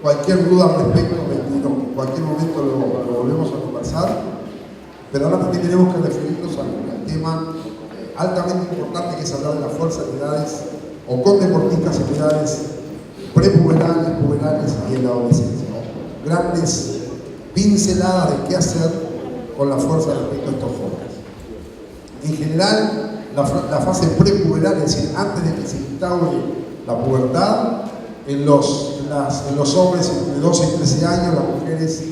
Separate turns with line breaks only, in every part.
Cualquier duda al respecto, en cualquier momento lo volvemos a conversar, pero ahora también tenemos que referirnos al tema altamente importante, que es hablar de la fuerza de edades o con deportistas en edades prepuberales, puberales y en la adolescencia, ¿no? Grandes pinceladas de qué hacer con la fuerza respecto a estos jóvenes. En general, la fase prepuberal, es decir, antes de que se instaure la pubertad, en los hombres entre 12 y 13 años, las mujeres,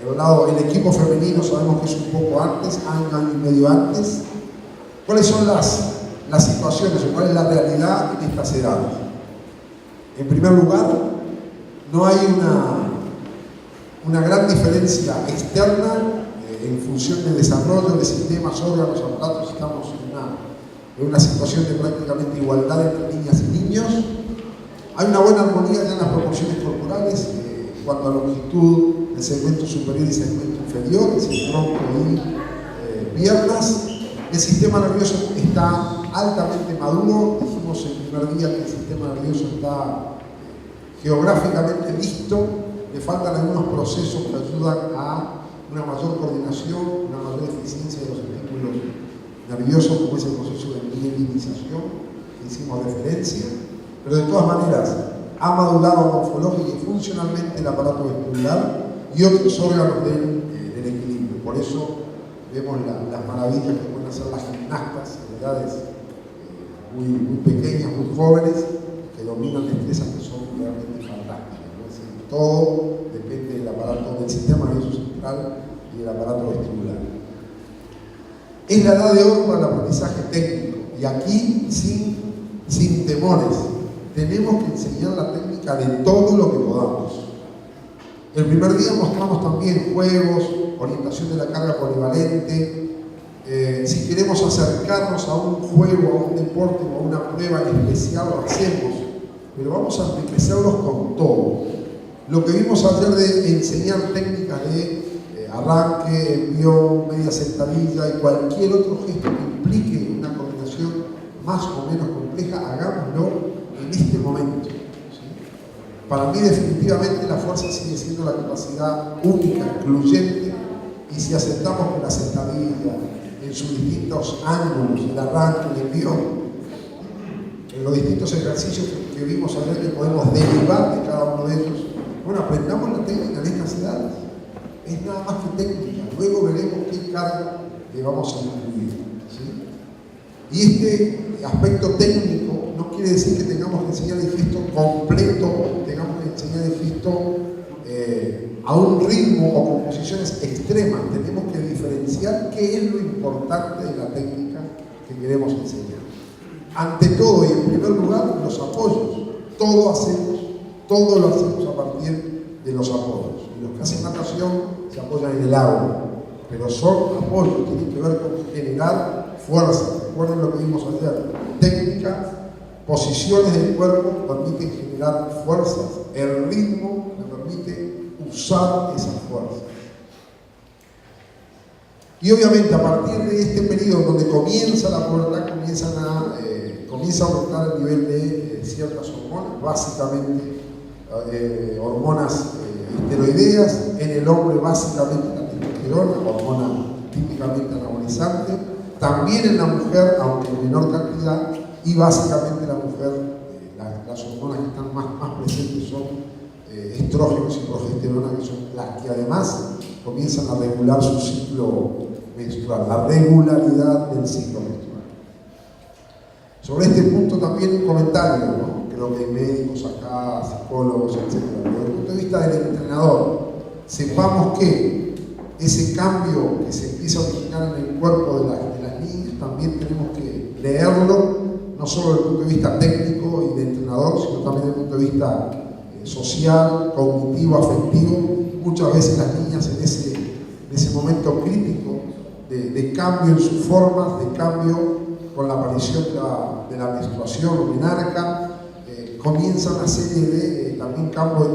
el equipo femenino sabemos que es un poco antes, año y medio antes. ¿Cuáles son las situaciones o cuál es la realidad en estas edades? En primer lugar, no hay una gran diferencia externa en función del desarrollo de sistemas, órganos, aparatos. Estamos en una situación de prácticamente igualdad entre niñas y niños. Hay una buena armonía ya en las proporciones corporales, cuanto a longitud del segmento superior y segmento inferior, es decir, tronco y piernas. El sistema nervioso está altamente maduro. Dijimos el primer día que el sistema nervioso está geográficamente listo. Le faltan algunos procesos que ayudan a una mayor coordinación, una mayor eficiencia de los estímulos nerviosos, como es el proceso de mielinización que hicimos referencia. Pero de todas maneras, ha madurado morfológica y funcionalmente el aparato vestibular y otros órganos del equilibrio. Por eso vemos las maravillas que pueden hacer las gimnastas en edades muy pequeñas, muy jóvenes, que dominan destrezas que son realmente fantásticas, ¿no? Es decir, todo depende del aparato, del sistema nervioso central y del aparato vestibular. Es la edad de oro para el aprendizaje técnico, y aquí sin temores. Tenemos que enseñar la técnica de todo lo que podamos. El primer día mostramos también juegos, orientación de la carga polivalente. Si queremos acercarnos a un juego, a un deporte o a una prueba en especial, lo hacemos, pero vamos a enriquecerlos con todo. Lo que vimos ayer de enseñar técnicas de arranque, envión, media sentadilla y cualquier otro gesto que implique una coordinación más o menos compleja, hagámoslo en este momento. ¿Sí? Para mí definitivamente la fuerza sigue siendo la capacidad única, incluyente, y si aceptamos que la sentadilla en sus distintos ángulos, el arranque, el envío, en los distintos ejercicios que vimos ayer que podemos derivar de cada uno de ellos, bueno, aprendamos la técnica en estas edades. Es nada más que técnica, luego veremos qué carga le vamos a incluir. ¿Sí? Y este aspecto técnico no quiere decir que tengamos que enseñar el gesto completo, tengamos que enseñar el gesto a un ritmo o con posiciones extremas. Tenemos que diferenciar qué es lo importante de la técnica que queremos enseñar. Ante todo y en primer lugar, los apoyos. Todo lo hacemos a partir de los apoyos. Y los que hacen natación se apoyan en el agua, pero son apoyos, tienen que ver con generar fuerza. Recuerden lo que vimos ayer. Técnica, posiciones del cuerpo permiten generar fuerzas. El ritmo me permite usar esas fuerzas. Y obviamente a partir de este periodo donde comienza la pubertad, comienza a aumentar el nivel de ciertas hormonas, básicamente hormonas esteroideas. En el hombre básicamente la testosterona, hormona típicamente anabolizante. También en la mujer, aunque en menor cantidad, y básicamente la mujer, las hormonas que están más presentes son estrógenos y progesterona, que son las que además comienzan a regular su ciclo menstrual, la regularidad del ciclo menstrual. Sobre este punto también un comentario, ¿no? Creo que hay médicos acá, psicólogos, etc. Desde el punto de vista del entrenador, sepamos que ese cambio que se empieza a originar en el cuerpo de las niñas, también tenemos que leerlo, no solo desde el punto de vista técnico y de entrenador, sino también desde el punto de vista social, cognitivo, afectivo. Muchas veces las niñas en ese momento crítico de cambio en sus formas, de cambio con la aparición de la menstruación o menarca, comienza una serie de también cambios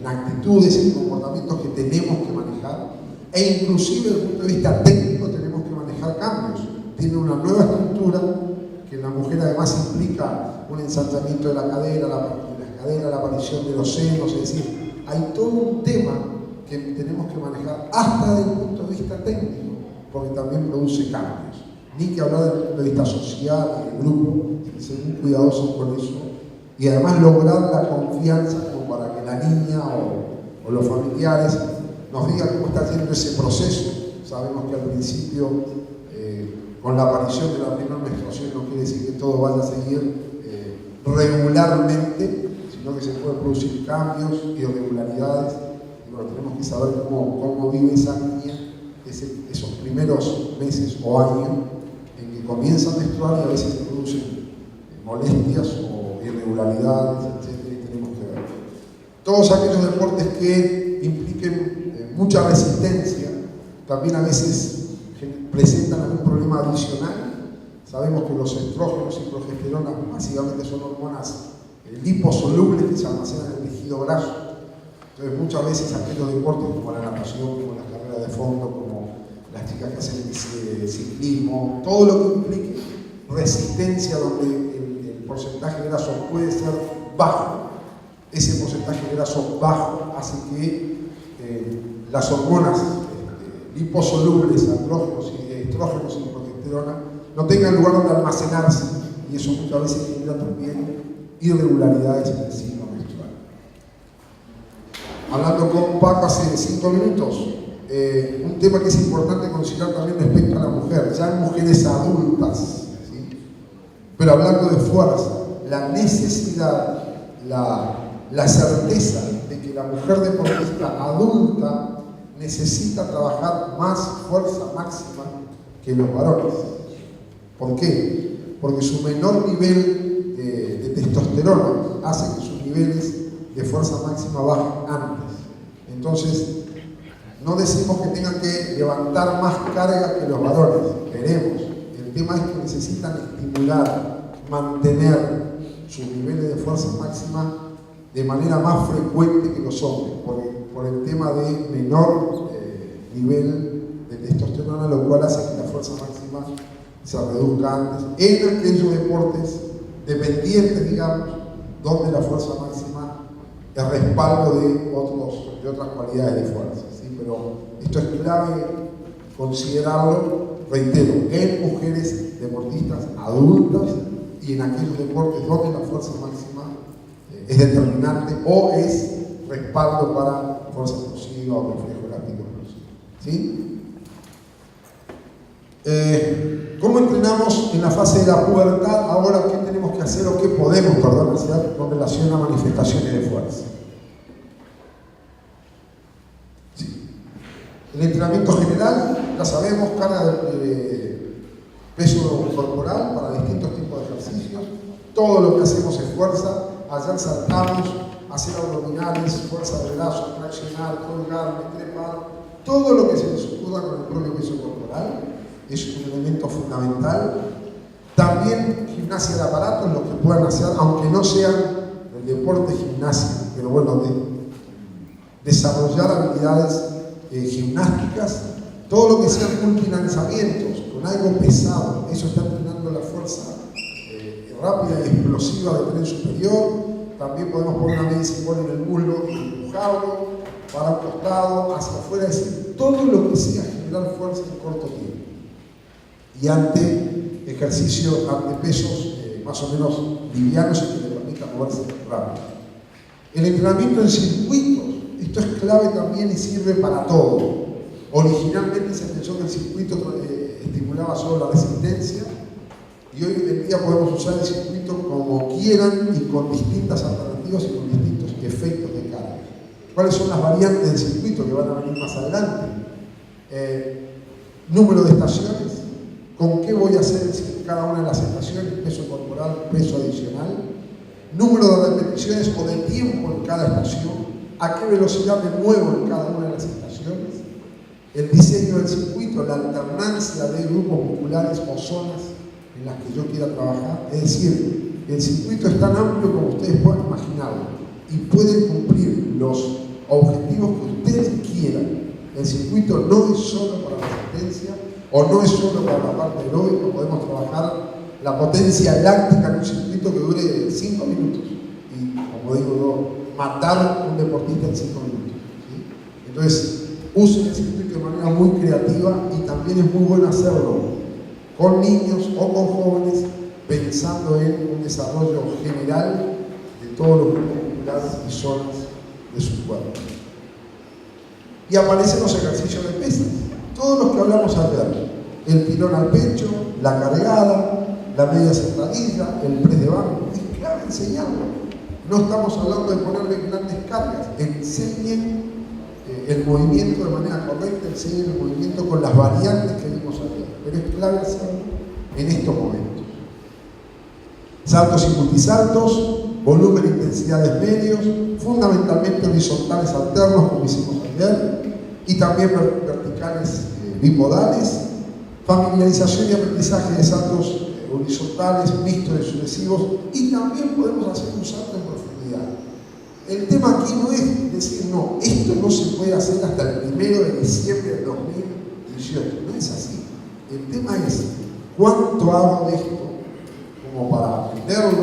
en actitudes, en comportamientos que tenemos que manejar, e inclusive desde el punto de vista técnico tenemos que manejar cambios. Tiene una nueva estructura que en la mujer además implica un ensanchamiento de la cadera, la cadera, la aparición de los senos, es decir, hay todo un tema que tenemos que manejar hasta desde el punto de vista técnico, porque también produce cambios. Ni que hablar desde el punto de vista social, del grupo, ser muy cuidadosos con eso, y además lograr la confianza como para que la niña o los familiares nos digan cómo está haciendo ese proceso. Sabemos que al principio, con la aparición de la primera menstruación, no quiere decir que todo vaya a seguir regularmente, sino que se pueden producir cambios, irregularidades, y bueno, tenemos que saber cómo vive esa niña esos primeros meses o años en que comienza a menstruar y a veces se producen molestias o irregularidades, etc. Y tenemos que ver todos aquellos deportes que impliquen mucha resistencia, también a veces presentan algún problema adicional. Sabemos que los estrógenos y progesterona básicamente son hormonas liposolubles que se almacenan en el tejido graso. Entonces muchas veces aquellos deportes como la natación, como la carrera de fondo, como las chicas que hacen ciclismo, todo lo que implique resistencia donde el porcentaje de graso puede ser bajo, ese porcentaje de graso bajo hace que las hormonas liposolubles, estrógenos y progesterona no tengan lugar donde almacenarse, y eso muchas veces genera también irregularidades en el ciclo menstrual. Hablando con Paco hace 5 minutos, un tema que es importante considerar también respecto a la mujer, ya en mujeres adultas, ¿sí? Pero hablando de fuerza, la necesidad, la certeza de que la mujer deportista adulta necesita trabajar más fuerza máxima que los varones. ¿Por qué? Porque su menor nivel de testosterona hace que sus niveles de fuerza máxima bajen antes. Entonces, no decimos que tengan que levantar más carga que los varones, queremos. El tema es que necesitan estimular, mantener sus niveles de fuerza máxima de manera más frecuente que los hombres, por el tema de menor nivel de testosterona, lo cual hace que la fuerza máxima se reduzca antes en aquellos deportes dependientes, digamos, donde la fuerza máxima es respaldo de otras cualidades de fuerza, ¿sí? Pero esto es clave considerarlo, reitero, en mujeres deportistas adultas y en aquellos deportes donde la fuerza máxima es determinante o es respaldo para fuerza explosiva o reflejo elástico explosivo, ¿sí? ¿Cómo entrenamos en la fase de la pubertad? Ahora, ¿qué tenemos que hacer o qué podemos, hacer con relación a manifestaciones de fuerza? Sí. El entrenamiento general, ya sabemos, carga de peso corporal para distintos tipos de ejercicios. Todo lo que hacemos es fuerza. Ayer saltamos, hacer abdominales, fuerza de brazos, traccionar, colgarme, trepar. Todo lo que se nos ocurra con el propio peso corporal es un elemento fundamental. También gimnasia de aparatos, lo que puedan hacer, aunque no sean el deporte gimnasia, pero bueno, desarrollar habilidades gimnásticas, todo lo que sean multilanzamientos, con algo pesado, eso está entrenando la fuerza rápida y explosiva del tren superior. También podemos poner una medicina en el muslo y empujarlo para un costado, hacia afuera, es decir, todo lo que sea generar fuerza en corto tiempo. Y ante ejercicios, ante pesos más o menos livianos y que le permitan moverse rápido. El entrenamiento en circuitos, esto es clave también y sirve para todo. Originalmente se pensó que el circuito estimulaba solo la resistencia, y hoy en día podemos usar el circuito como quieran y con distintas alternativas y con distintos efectos de carga. ¿Cuáles son las variantes del circuito que van a venir más adelante? Número de estaciones, con qué voy a hacer cada una de las estaciones, peso corporal, peso adicional, número de repeticiones o de tiempo en cada estación, a qué velocidad me muevo en cada una de las estaciones, el diseño del circuito, la alternancia de grupos musculares o zonas en las que yo quiera trabajar. Es decir, el circuito es tan amplio como ustedes puedan imaginarlo y puede cumplir los objetivos que ustedes quieran. El circuito no es solo para la resistencia o no es solo para la parte aeróbica. Podemos trabajar la potencia láctica en un circuito que dure 5 minutos y, como digo yo, matar a un deportista en 5 minutos. ¿Sí? Entonces, usen el circuito de manera muy creativa y también es muy bueno hacerlo con niños o con jóvenes, pensando en un desarrollo general de todos los grupos musculares y zonas de su cuerpo. Y aparecen los ejercicios de pesas, todos los que hablamos ayer: el pilón al pecho, la cargada, la media sentadilla, el press de banco. Es clave enseñarlo. No estamos hablando de ponerle grandes cargas. Enseñen el movimiento de manera correcta, enseñen el movimiento con las variantes que vimos ayer. Pero es clave hacerlo en estos momentos. Saltos y multisaltos, volumen e intensidades medios, fundamentalmente horizontales alternos, como hicimos ayer, y también verticales bipodales. Familiarización y aprendizaje de saltos horizontales, mixtos y sucesivos, y también podemos hacer un salto en profundidad. El tema aquí no es decir, no, esto no se puede hacer hasta el 1 de diciembre del 2018, no es así. El tema es cuánto hago de esto como para aprenderlo,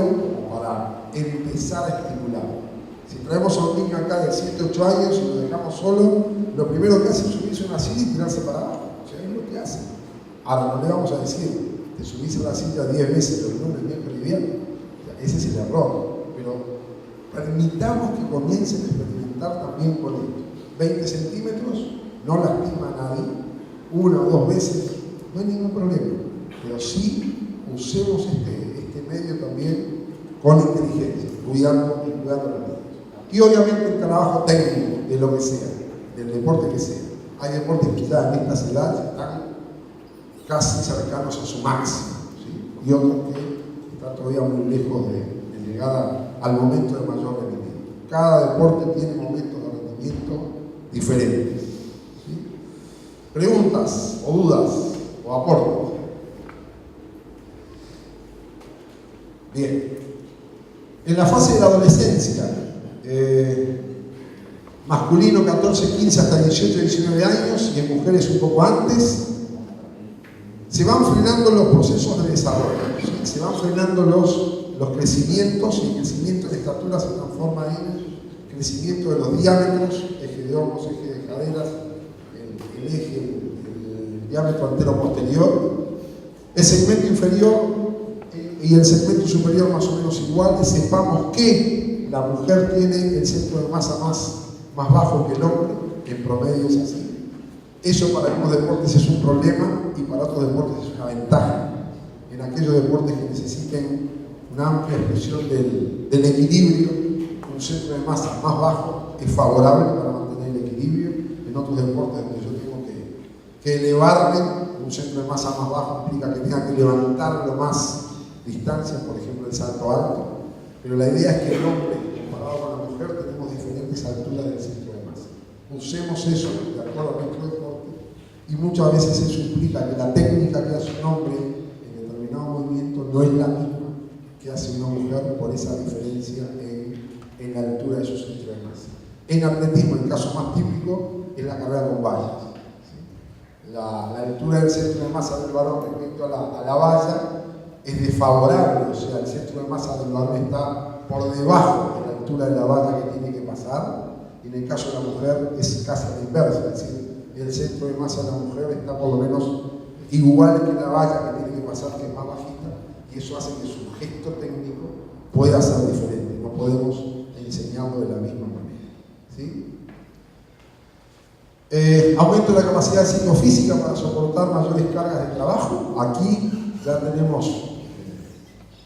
como para empezar a estimularlo. Si traemos a un niño acá de 7, 8 años y lo dejamos solo, lo primero que hace es subirse a una silla y tirarse para abajo. O sea, es lo que hace. Ahora no le vamos a decir, te subís a la silla 10 veces los lunes, miércoles y viernes. O sea, ese es el error. Pero permitamos que comiencen a experimentar también con esto. 20 centímetros, no lastima a nadie. 1 o 2 veces, no hay ningún problema. Pero sí usemos este medio también con inteligencia, cuidando los niños. Y obviamente el trabajo técnico de lo que sea, del deporte que sea. Hay deportes que ya en estas edades están casi cercanos a su máximo, ¿sí? Y otros que están todavía muy lejos de llegar al momento de mayor rendimiento. Cada deporte tiene momentos de rendimiento diferentes. ¿Sí? Preguntas o dudas o aportes. Bien. En la fase de la adolescencia, masculino 14, 15 hasta 18, 19 años y en mujeres un poco antes, se van frenando los procesos de desarrollo, ¿sí? Se van frenando los crecimientos, y el crecimiento de estatura se transforma en crecimiento de los diámetros, eje de hombros, eje de caderas, el diámetro antero-posterior, el segmento inferior y el segmento superior más o menos iguales. Sepamos que la mujer tiene el centro de masa más bajo que el hombre, en promedio es así. Eso para algunos deportes es un problema y para otros deportes es una ventaja. En aquellos deportes que necesiten una amplia expresión del equilibrio, un centro de masa más bajo es favorable para mantener el equilibrio. En otros deportes donde yo tengo que elevarme, un centro de masa más bajo implica que tenga que levantarlo más distancias, por ejemplo el salto alto. Pero la idea es que el hombre comparado con la mujer tenemos diferentes alturas del centro de masa. Usemos eso de acuerdo a nuestro deporte, y muchas veces eso implica que la técnica que hace un hombre en determinado movimiento no es la misma que hace una mujer por esa diferencia en la altura de su centro de masa. En atletismo, el caso más típico es la carrera con vallas. ¿Sí? La altura del centro de masa del varón respecto a la valla es desfavorable, o sea, el centro de masa del varón está por debajo de la altura de la valla que tiene que pasar. Y en el caso de la mujer es casi la inversa, es decir, el centro de masa de la mujer está por lo menos igual que la valla que tiene que pasar, que es más bajita, y eso hace que su gesto técnico pueda ser diferente. No podemos enseñarlo de la misma manera. ¿Sí? Aumento de la capacidad psicofísica para soportar mayores cargas de trabajo. Aquí ya tenemos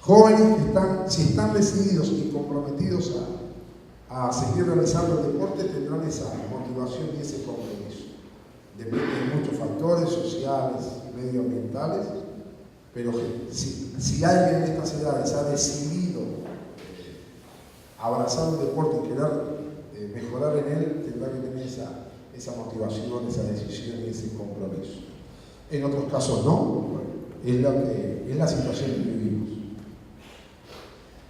jóvenes que si están decididos y comprometidos a seguir realizando el deporte, tendrán esa motivación y ese compromiso. Depende de muchos factores sociales y medioambientales, pero si alguien en estas edades ha decidido abrazar un deporte y querer mejorar en él, tendrá que tener esa motivación, esa decisión y ese compromiso. En otros casos no, es la situación que vivimos.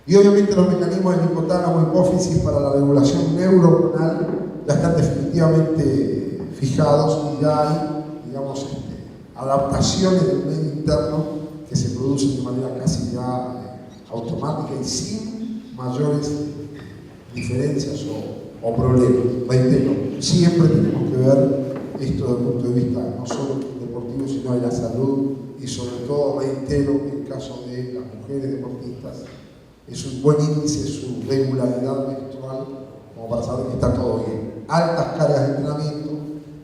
Y obviamente los mecanismos del hipotálamo y hipófisis para la regulación neuronal ya están definitivamente fijados y ya hay, digamos, adaptaciones del medio interno que se producen de manera casi ya automática y sin mayores diferencias o problemas. Reitero, siempre tenemos que ver esto desde el punto de vista no solo deportivo, sino de la salud y sobre todo, reitero, en el caso de las mujeres deportistas, es un buen índice su regularidad menstrual como para saber que está todo bien. Altas cargas de entrenamiento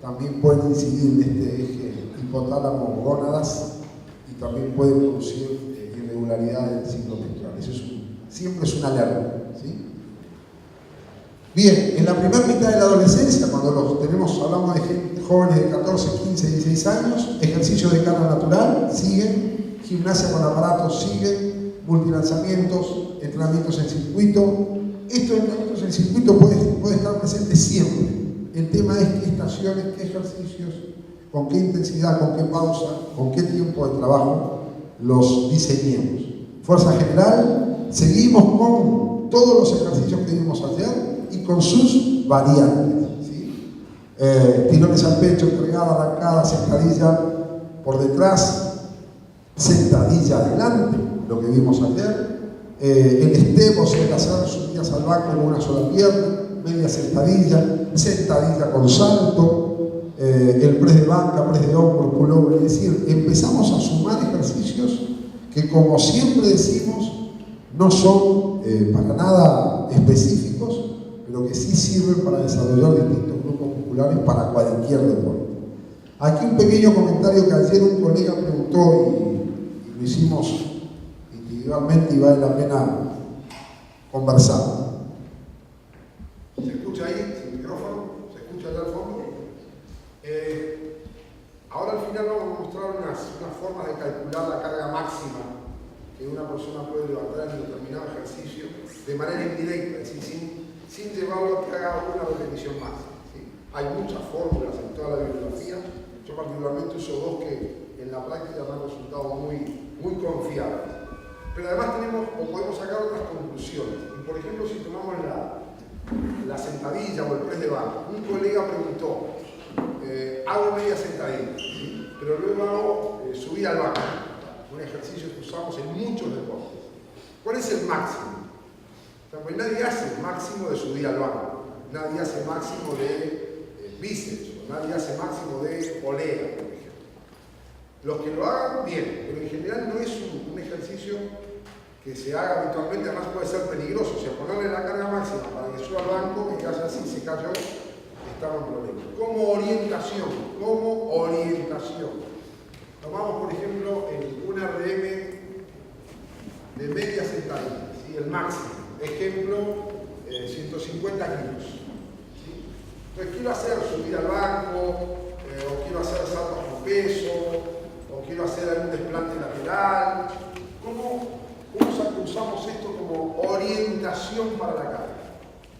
también pueden incidir en este eje hipotálamo-gónadas y también pueden producir irregularidades del ciclo menstrual. Eso siempre es una alerta, ¿sí? Bien, en la primera mitad de la adolescencia, cuando hablamos de jóvenes de 14, 15, 16 años, ejercicio de carga natural, siguen, gimnasia con aparatos, siguen, multilanzamientos, entrenamientos en circuito. Estos entrenamientos en circuito pueden estar presentes siempre. El tema es qué estaciones, qué ejercicios, con qué intensidad, con qué pausa, con qué tiempo de trabajo los diseñemos. Fuerza general, seguimos con todos los ejercicios que vimos ayer y con sus variantes, ¿sí? Tirones al pecho, entregada, arrancada, sentadilla por detrás, sentadilla adelante, lo que vimos ayer, el step, o sea, el hacer subidas al banco con una sola pierna, media sentadilla con salto, el press de banca, press de hombro, pullover, es decir, empezamos a sumar ejercicios que, como siempre decimos, no son para nada específicos, pero que sí sirven para desarrollar distintos grupos musculares para cualquier deporte. Aquí un pequeño comentario que ayer un colega preguntó y lo hicimos individualmente y vale la pena conversar. ¿Se escucha ahí? ¿Sin micrófono? ¿Se escucha allá al fondo? Ahora al final vamos a mostrar unas formas de calcular la carga máxima que una persona puede levantar en determinado ejercicio de manera indirecta, es decir, sin llevarlo a que haga una repetición máxima, ¿sí? Hay muchas fórmulas en toda la bibliografía. Yo particularmente uso dos que en la práctica me han resultado muy confiables. Pero además podemos sacar otras conclusiones. Y por ejemplo, si tomamos la sentadilla o el press de banco, un colega preguntó, hago media sentadilla, ¿sí? Pero luego hago subida al banco, un ejercicio que usamos en muchos deportes. ¿Cuál es el máximo? Pues nadie hace el máximo de subida al banco, nadie hace máximo de bíceps, nadie hace máximo de polea, por ejemplo. Los que lo hagan, bien, pero en general no es un ejercicio que se haga habitualmente, además puede ser peligroso. O sea, ponerle la carga máxima para que suba al banco, que hace así, se cayó, estaba en problemas. Como orientación. Tomamos, por ejemplo, un RM de media sentadilla, ¿sí? El máximo. Ejemplo, 150 kilos. ¿Sí? Entonces, quiero hacer subir al banco, o quiero hacer saltos con peso, o quiero hacer algún desplante lateral. ¿Cómo usamos esto como orientación para la carga?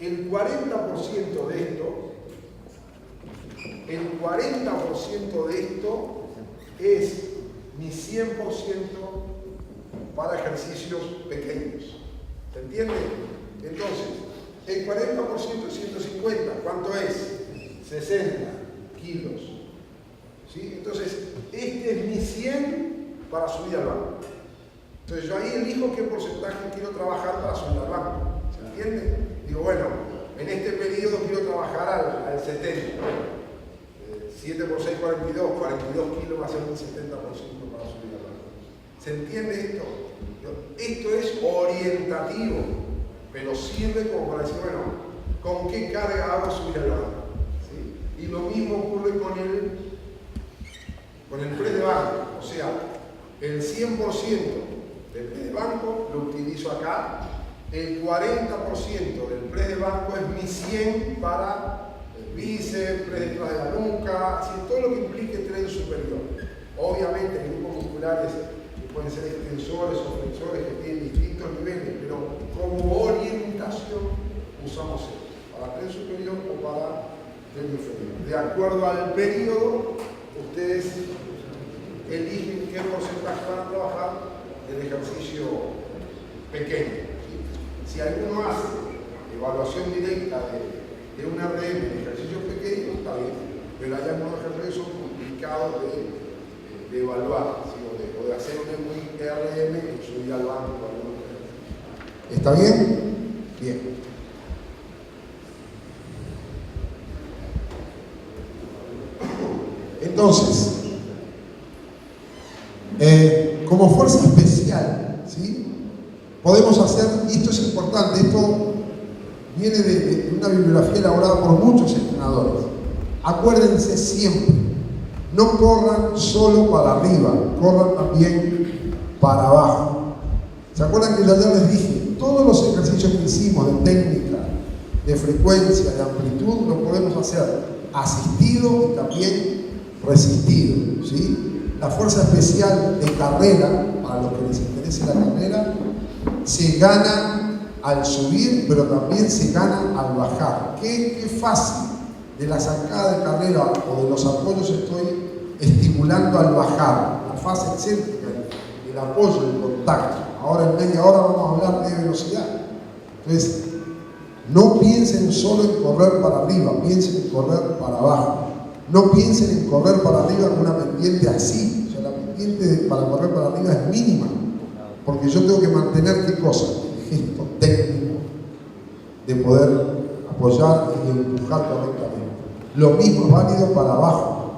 El 40% de esto es mi 100% para ejercicios pequeños. ¿Se entiende? Entonces, el 40% de 150, ¿cuánto es? 60 kilos. ¿Sí? Entonces, este es mi 100 para subir al banco. Entonces, yo ahí elijo qué porcentaje quiero trabajar para subir al banco. ¿Se entiende? Digo, bueno, en este periodo quiero trabajar al 70. 7 por 6, 42 kilos va a ser un 70% para subir al banco. ¿Se entiende esto? Esto es orientativo, pero sirve como para decir, bueno, ¿con qué carga hago subir al banco? ¿Sí? Y lo mismo ocurre con el press de banco, o sea, el 100% del press de banco lo utilizo acá, el 40% del press de banco es mi 100 para el bíceps, press detrás de la nuca, así, todo lo que implique tren superior. Obviamente en grupos musculares pueden ser extensores o flexores que tienen distintos niveles, pero como orientación usamos esto, para tren superior o para tren inferior. De acuerdo al periodo, ustedes eligen qué porcentaje van a trabajar del ejercicio pequeño. ¿Sí? Si alguno hace evaluación directa de un RM en ejercicios pequeños, está bien, pero hay algunos ejercicios que son complicados de evaluar, ¿sí? o de hacer un RM y subir al banco. ¿Está bien? Bien. Entonces, como fuerza especial, ¿sí? Podemos hacer, y esto es importante, esto viene de una bibliografía elaborada por muchos entrenadores. Acuérdense siempre, no corran solo para arriba, corran también para abajo. ¿Se acuerdan que yo ayer les dije? Todos los ejercicios que hicimos de técnica, de frecuencia, de amplitud, lo podemos hacer asistido y también resistido, ¿sí? La fuerza especial de carrera, para los que les interese la carrera, se gana al subir, pero también se gana al bajar. Qué fácil de la zancada de carrera o de los apoyos estoy estimulando al bajar, la fase excéntrica, el apoyo, el contacto. Ahora en media hora vamos a hablar de velocidad. Entonces, no piensen solo en correr para arriba, piensen en correr para abajo. No piensen en correr para arriba con una pendiente así. O sea, la pendiente para correr para arriba es mínima. Porque yo tengo que mantener ¿qué cosa? El gesto técnico de poder apoyar y empujar correctamente. Lo mismo es válido para abajo.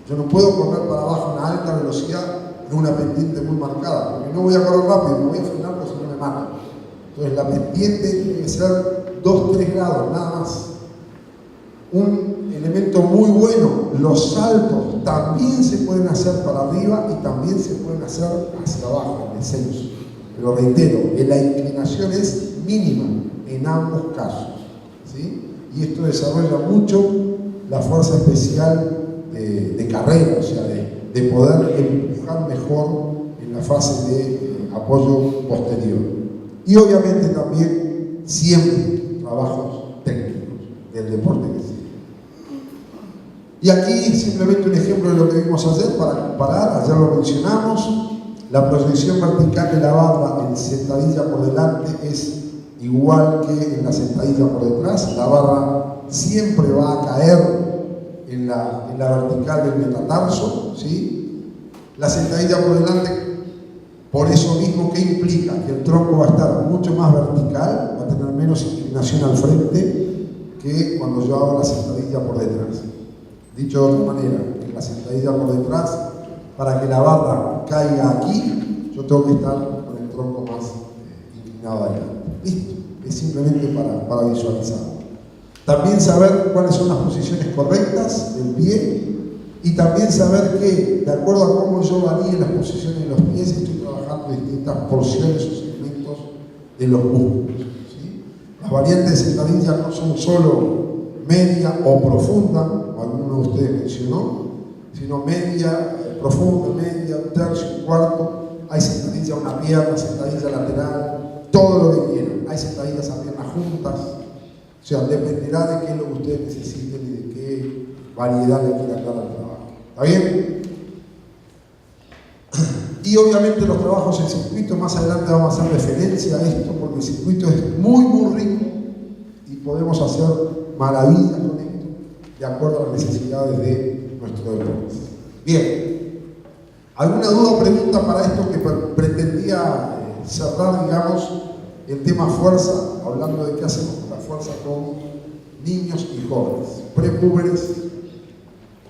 Yo no puedo correr para abajo a una alta velocidad en una pendiente muy marcada, porque no voy a correr rápido, me voy a frenar porque si no me matan. Entonces la pendiente tiene que ser 2-3 grados, nada más. Un elemento muy bueno, los saltos también se pueden hacer para arriba y también se pueden hacer hacia abajo, en descenso. Pero reitero, la inclinación es mínima en ambos casos, ¿sí? Y esto desarrolla mucho la fuerza especial de carrera, o sea, de poder empujar mejor en la fase de apoyo posterior. Y obviamente también siempre trabajos técnicos del deporte que sea. Y aquí simplemente un ejemplo de lo que vimos ayer para comparar, ayer lo mencionamos, la proyección vertical de la barra en sentadilla por delante es igual que en la sentadilla por detrás. La barra siempre va a caer en la vertical del metatarso, ¿sí? La sentadilla por delante, por eso mismo, ¿qué implica? Que el tronco va a estar mucho más vertical, va a tener menos inclinación al frente que cuando yo hago la sentadilla por detrás. Dicho de otra manera, en la sentadilla por detrás, para que la barra caiga aquí, yo tengo que estar con el tronco más inclinado adelante. Listo, es simplemente para visualizar. También saber cuáles son las posiciones correctas del pie y también saber que, de acuerdo a cómo yo varíe las posiciones de los pies, estoy trabajando distintas porciones o segmentos de los músculos, ¿sí? Las variantes de sentadilla no son solo media o profunda, como alguno de ustedes mencionó, sino media, profunda, media, un tercio, un cuarto. Hay sentadilla a una pierna, sentadilla lateral, todo lo que quieran. Hay sentadillas a piernas juntas. O sea, dependerá de qué es lo que ustedes necesiten y de qué variedad le quieran dar al trabajo. ¿Está bien? Y obviamente los trabajos en circuito, más adelante vamos a hacer referencia a esto, porque el circuito es muy rico y podemos hacer maravillas con esto, de acuerdo a las necesidades de nuestro deporte. Bien, ¿alguna duda o pregunta para esto que pretendía cerrar, digamos, el tema fuerza, hablando de qué hacemos con la fuerza con niños y jóvenes, prepúberes,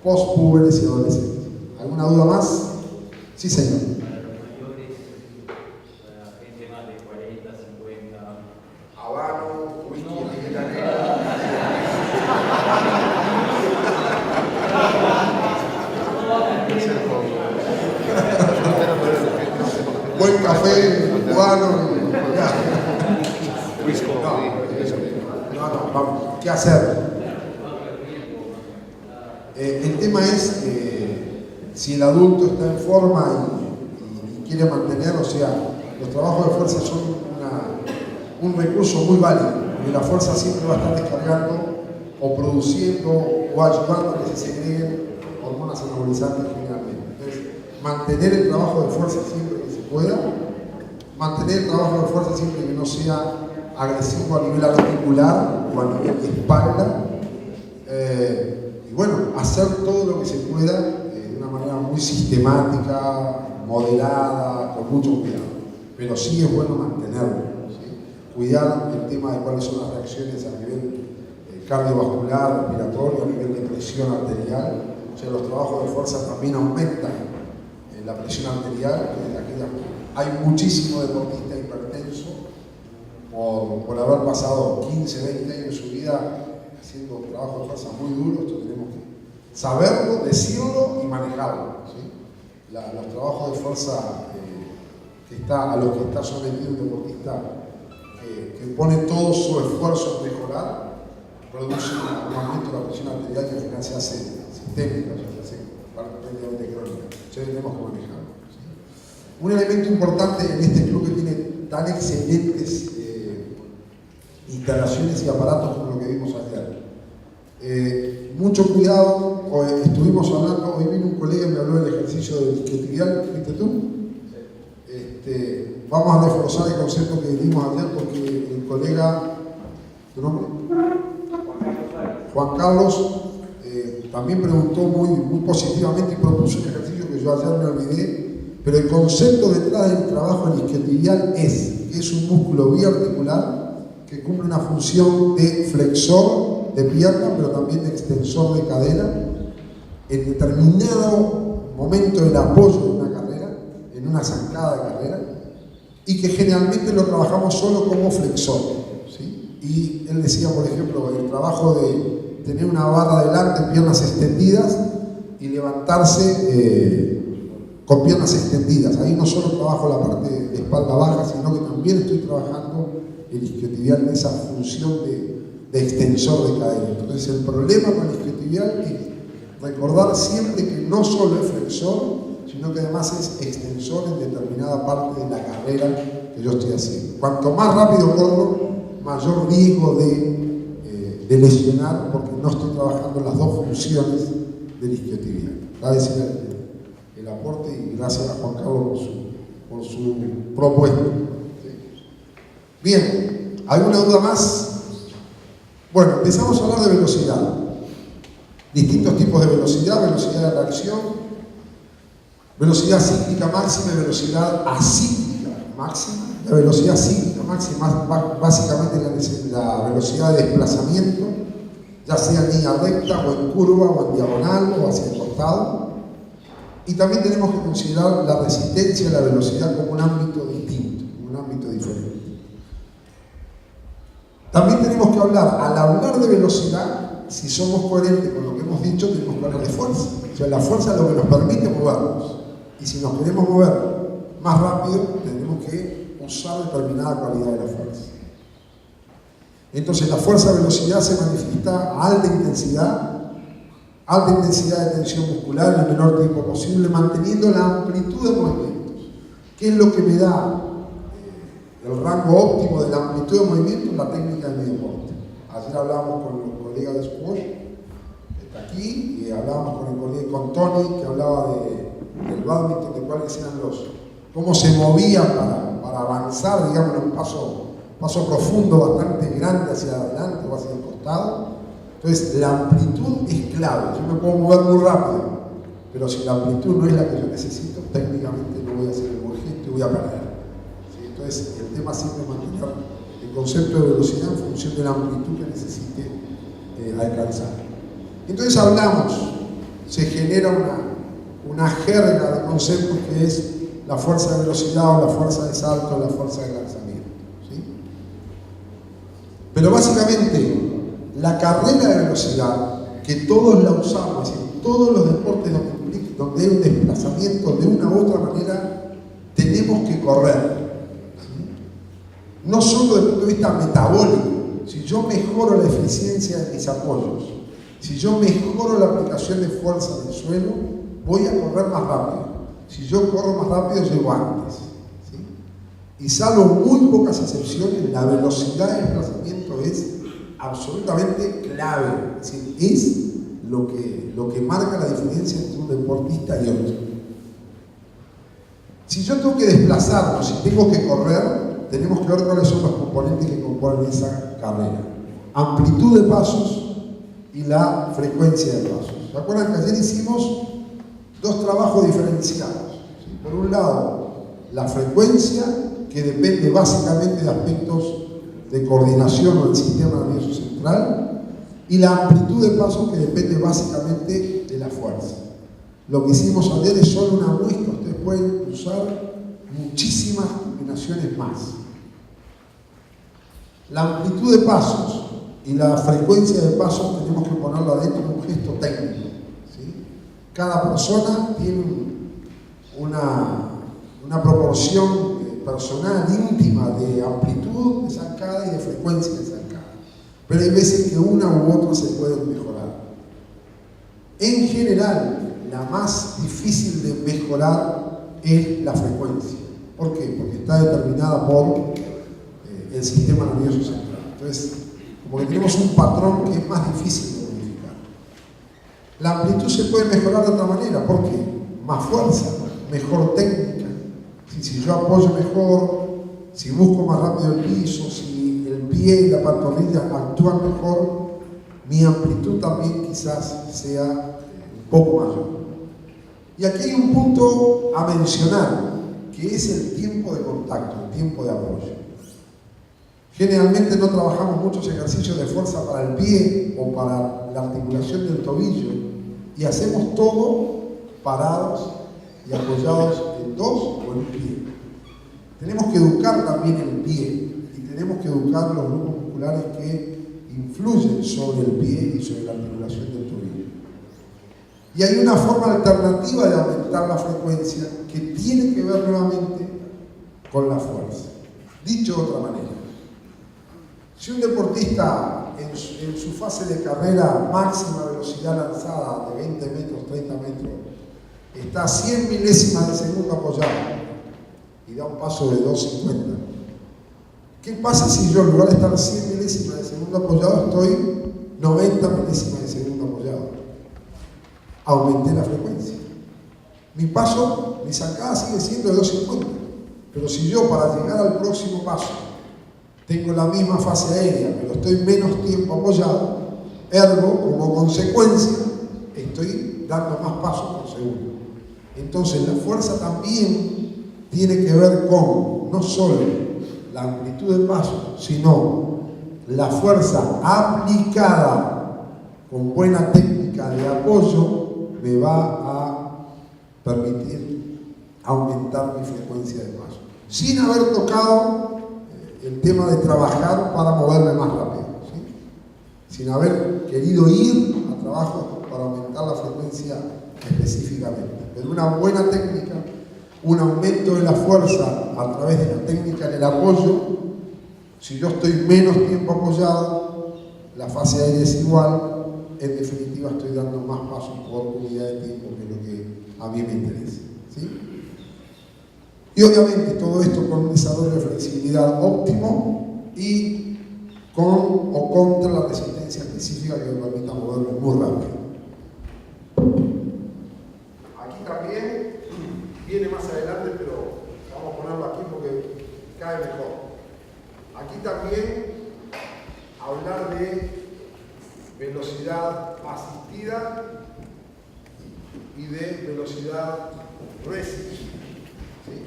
postpúberes y adolescentes? ¿Alguna duda más? Sí, señor.
Gente más de 40, 50.
Habano, whisky, buen café, cubano. No, vamos, ¿qué hacer? El tema es si el adulto está en forma y quiere mantener, o sea, los trabajos de fuerza son un recurso muy válido, porque la fuerza siempre va a estar descargando o produciendo o ayudando a que se segreguen hormonas anabolizantes generalmente. Entonces, mantener el trabajo de fuerza siempre que se pueda, mantener el trabajo de fuerza siempre que no sea agresivo a nivel articular o a nivel de espalda, y bueno, hacer todo lo que se pueda de una manera muy sistemática, moderada, con mucho cuidado, pero sí es bueno mantenerlo, ¿sí? cuidar el tema de cuáles son las reacciones a nivel cardiovascular, respiratorio, a nivel de presión arterial. O sea, los trabajos de fuerza también aumentan la presión arterial. Hay muchísimo deportista hipertenso por haber pasado 15, 20 años de su vida haciendo un trabajo de fuerza muy duro. Esto tenemos que saberlo, decirlo y manejarlo, ¿sí? Los trabajos de fuerza a los que está sometido un deportista que pone todo su esfuerzo en mejorar, produce un aumento de la presión arterial que al final se hace sistémica, se hace prácticamente crónica. Entonces tenemos que manejarlo, ¿sí? Un elemento importante en este club que tiene tan excelentes instalaciones y aparatos como lo que vimos ayer. Mucho cuidado, estuvimos hablando, hoy vino un colega y me habló del ejercicio del isquiotibial, ¿viste tú? Vamos a reforzar el concepto que dimos ayer porque el colega, ¿tu nombre? Juan Carlos, también preguntó muy positivamente y propuso un ejercicio que yo ayer me olvidé, pero el concepto detrás del trabajo en isquiotibial es un músculo biarticular que cumple una función de flexor de pierna, pero también de extensor de cadera, en determinado momento del apoyo de una carrera, en una zancada de carrera, y que generalmente lo trabajamos solo como flexor, ¿sí? Y él decía, por ejemplo, el trabajo de tener una barra delante, piernas extendidas, y levantarse con piernas extendidas. Ahí no solo trabajo la parte de espalda baja, sino que también estoy trabajando el isquiotibial en esa función de extensor de cadera. Entonces el problema con el isquiotibial es recordar siempre que no solo es flexor, sino que además es extensor en determinada parte de la carrera que yo estoy haciendo. Cuanto más rápido corro, mayor riesgo de lesionar, porque no estoy trabajando las dos funciones del isquiotibial. Va a decir el aporte y gracias a Juan Carlos por su propuesta. Bien, ¿alguna duda más? Bueno, empezamos a hablar de velocidad. Distintos tipos de velocidad de reacción, velocidad cíclica máxima y velocidad acíclica máxima. La velocidad cíclica máxima básicamente la velocidad de desplazamiento, ya sea en línea recta o en curva o en diagonal o hacia el costado. Y también tenemos que considerar la resistencia y la velocidad como un ámbito distinto, como un ámbito diferente. También tenemos que hablar, al hablar de velocidad, si somos coherentes con lo que hemos dicho, tenemos que hablar de fuerza. O sea, la fuerza es lo que nos permite movernos. Y si nos queremos mover más rápido, tenemos que usar determinada cualidad de la fuerza. Entonces, la fuerza-velocidad se manifiesta a alta intensidad de tensión muscular en el menor tiempo posible, manteniendo la amplitud de movimientos. ¿Qué es lo que me da el rango óptimo de la amplitud de movimiento? La técnica de medio porte. Ayer hablábamos con los colegas de squash, que está aquí, y hablábamos con Tony, que hablaba del badminton, de cuáles eran cómo se movía para avanzar, digamos, en un paso profundo bastante grande hacia adelante o hacia el costado. Entonces, la amplitud es clave. Yo me puedo mover muy rápido, pero si la amplitud no es la que yo necesito, técnicamente no voy a hacer el buen gesto y voy a perder. ¿Sí? Entonces, el tema siempre es mantener el concepto de velocidad en función de la amplitud que necesite alcanzar. Entonces se genera una jerga de conceptos que es la fuerza de velocidad o la fuerza de salto o la fuerza de lanzamiento, ¿sí? Pero básicamente, la carrera de velocidad, que todos la usamos en todos los deportes donde hay un desplazamiento de una u otra manera, tenemos que correr, ¿sí? No solo desde el punto de vista metabólico. Si yo mejoro la eficiencia de mis apoyos, si yo mejoro la aplicación de fuerza en el suelo, voy a correr más rápido. Si yo corro más rápido, llego antes, ¿sí? Y salvo muy pocas excepciones, la velocidad de desplazamiento es absolutamente clave. Es decir, es lo que marca la diferencia entre un deportista y otro. Si yo tengo que desplazarnos, si tengo que correr, tenemos que ver cuáles son los componentes que componen esa carrera. Amplitud de pasos y la frecuencia de pasos. ¿Se acuerdan que ayer hicimos dos trabajos diferenciados? ¿Sí? Por un lado, la frecuencia, que depende básicamente de aspectos de coordinación del sistema nervioso central, y la amplitud de pasos, que depende básicamente de la fuerza. Lo que hicimos ayer es solo una muestra, ustedes pueden usar muchísimas combinaciones más. La amplitud de pasos y la frecuencia de pasos tenemos que ponerla dentro de un gesto técnico, ¿sí? Cada persona tiene una proporción personal, íntima, de amplitud de zancada y de frecuencia de zancada. Pero hay veces que una u otra se pueden mejorar. En general, la más difícil de mejorar es la frecuencia. ¿Por qué? Porque está determinada por el sistema nervioso central. Entonces, como que tenemos un patrón que es más difícil de modificar. La amplitud se puede mejorar de otra manera. ¿Por qué? Más fuerza, mejor técnica. Si yo apoyo mejor, si busco más rápido el piso, si el pie y la pantorrilla actúan mejor, mi amplitud también quizás sea un poco mayor. Y aquí hay un punto a mencionar, que es el tiempo de contacto, el tiempo de apoyo. Generalmente no trabajamos muchos ejercicios de fuerza para el pie o para la articulación del tobillo, y hacemos todo parados y apoyados en dos o en un pie. Tenemos que educar también el pie, y tenemos que educar los grupos musculares que influyen sobre el pie y sobre la articulación del tobillo. Y hay una forma alternativa de aumentar la frecuencia que tiene que ver nuevamente con la fuerza. Dicho de otra manera, si un deportista en su fase de carrera máxima velocidad lanzada de 20 metros, 30 metros, está a 100 milésimas de segundo apoyado y da un paso de 2.50, ¿qué pasa si yo en lugar de estar a 100 milésimas de segundo apoyado estoy 90 milésimas de segundo apoyado? Aumenté la frecuencia. Mi paso, mi zancada sigue siendo de 2.50, pero si yo para llegar al próximo paso tengo la misma fase aérea, pero estoy menos tiempo apoyado, ergo, como consecuencia, estoy dando más pasos por segundo. Entonces la fuerza también tiene que ver con no solo la amplitud de paso, sino la fuerza aplicada con buena técnica de apoyo me va a permitir aumentar mi frecuencia de paso, sin haber tocado el tema de trabajar para moverme más rápido, ¿sí? Sin haber querido ir a trabajo para aumentar la frecuencia específicamente. Pero una buena técnica, un aumento de la fuerza a través de la técnica en el apoyo, si yo estoy menos tiempo apoyado, la fase aérea es igual, en definitiva estoy dando más pasos por unidad de tiempo, que es lo que a mí me interesa, ¿sí? Y obviamente todo esto con un desarrollo de flexibilidad óptimo y con o contra la resistencia específica que me permita moverme muy rápido. Aquí también viene más adelante, pero vamos a ponerlo aquí porque cae mejor. Aquí también hablar de velocidad asistida y de velocidad resistida, ¿sí?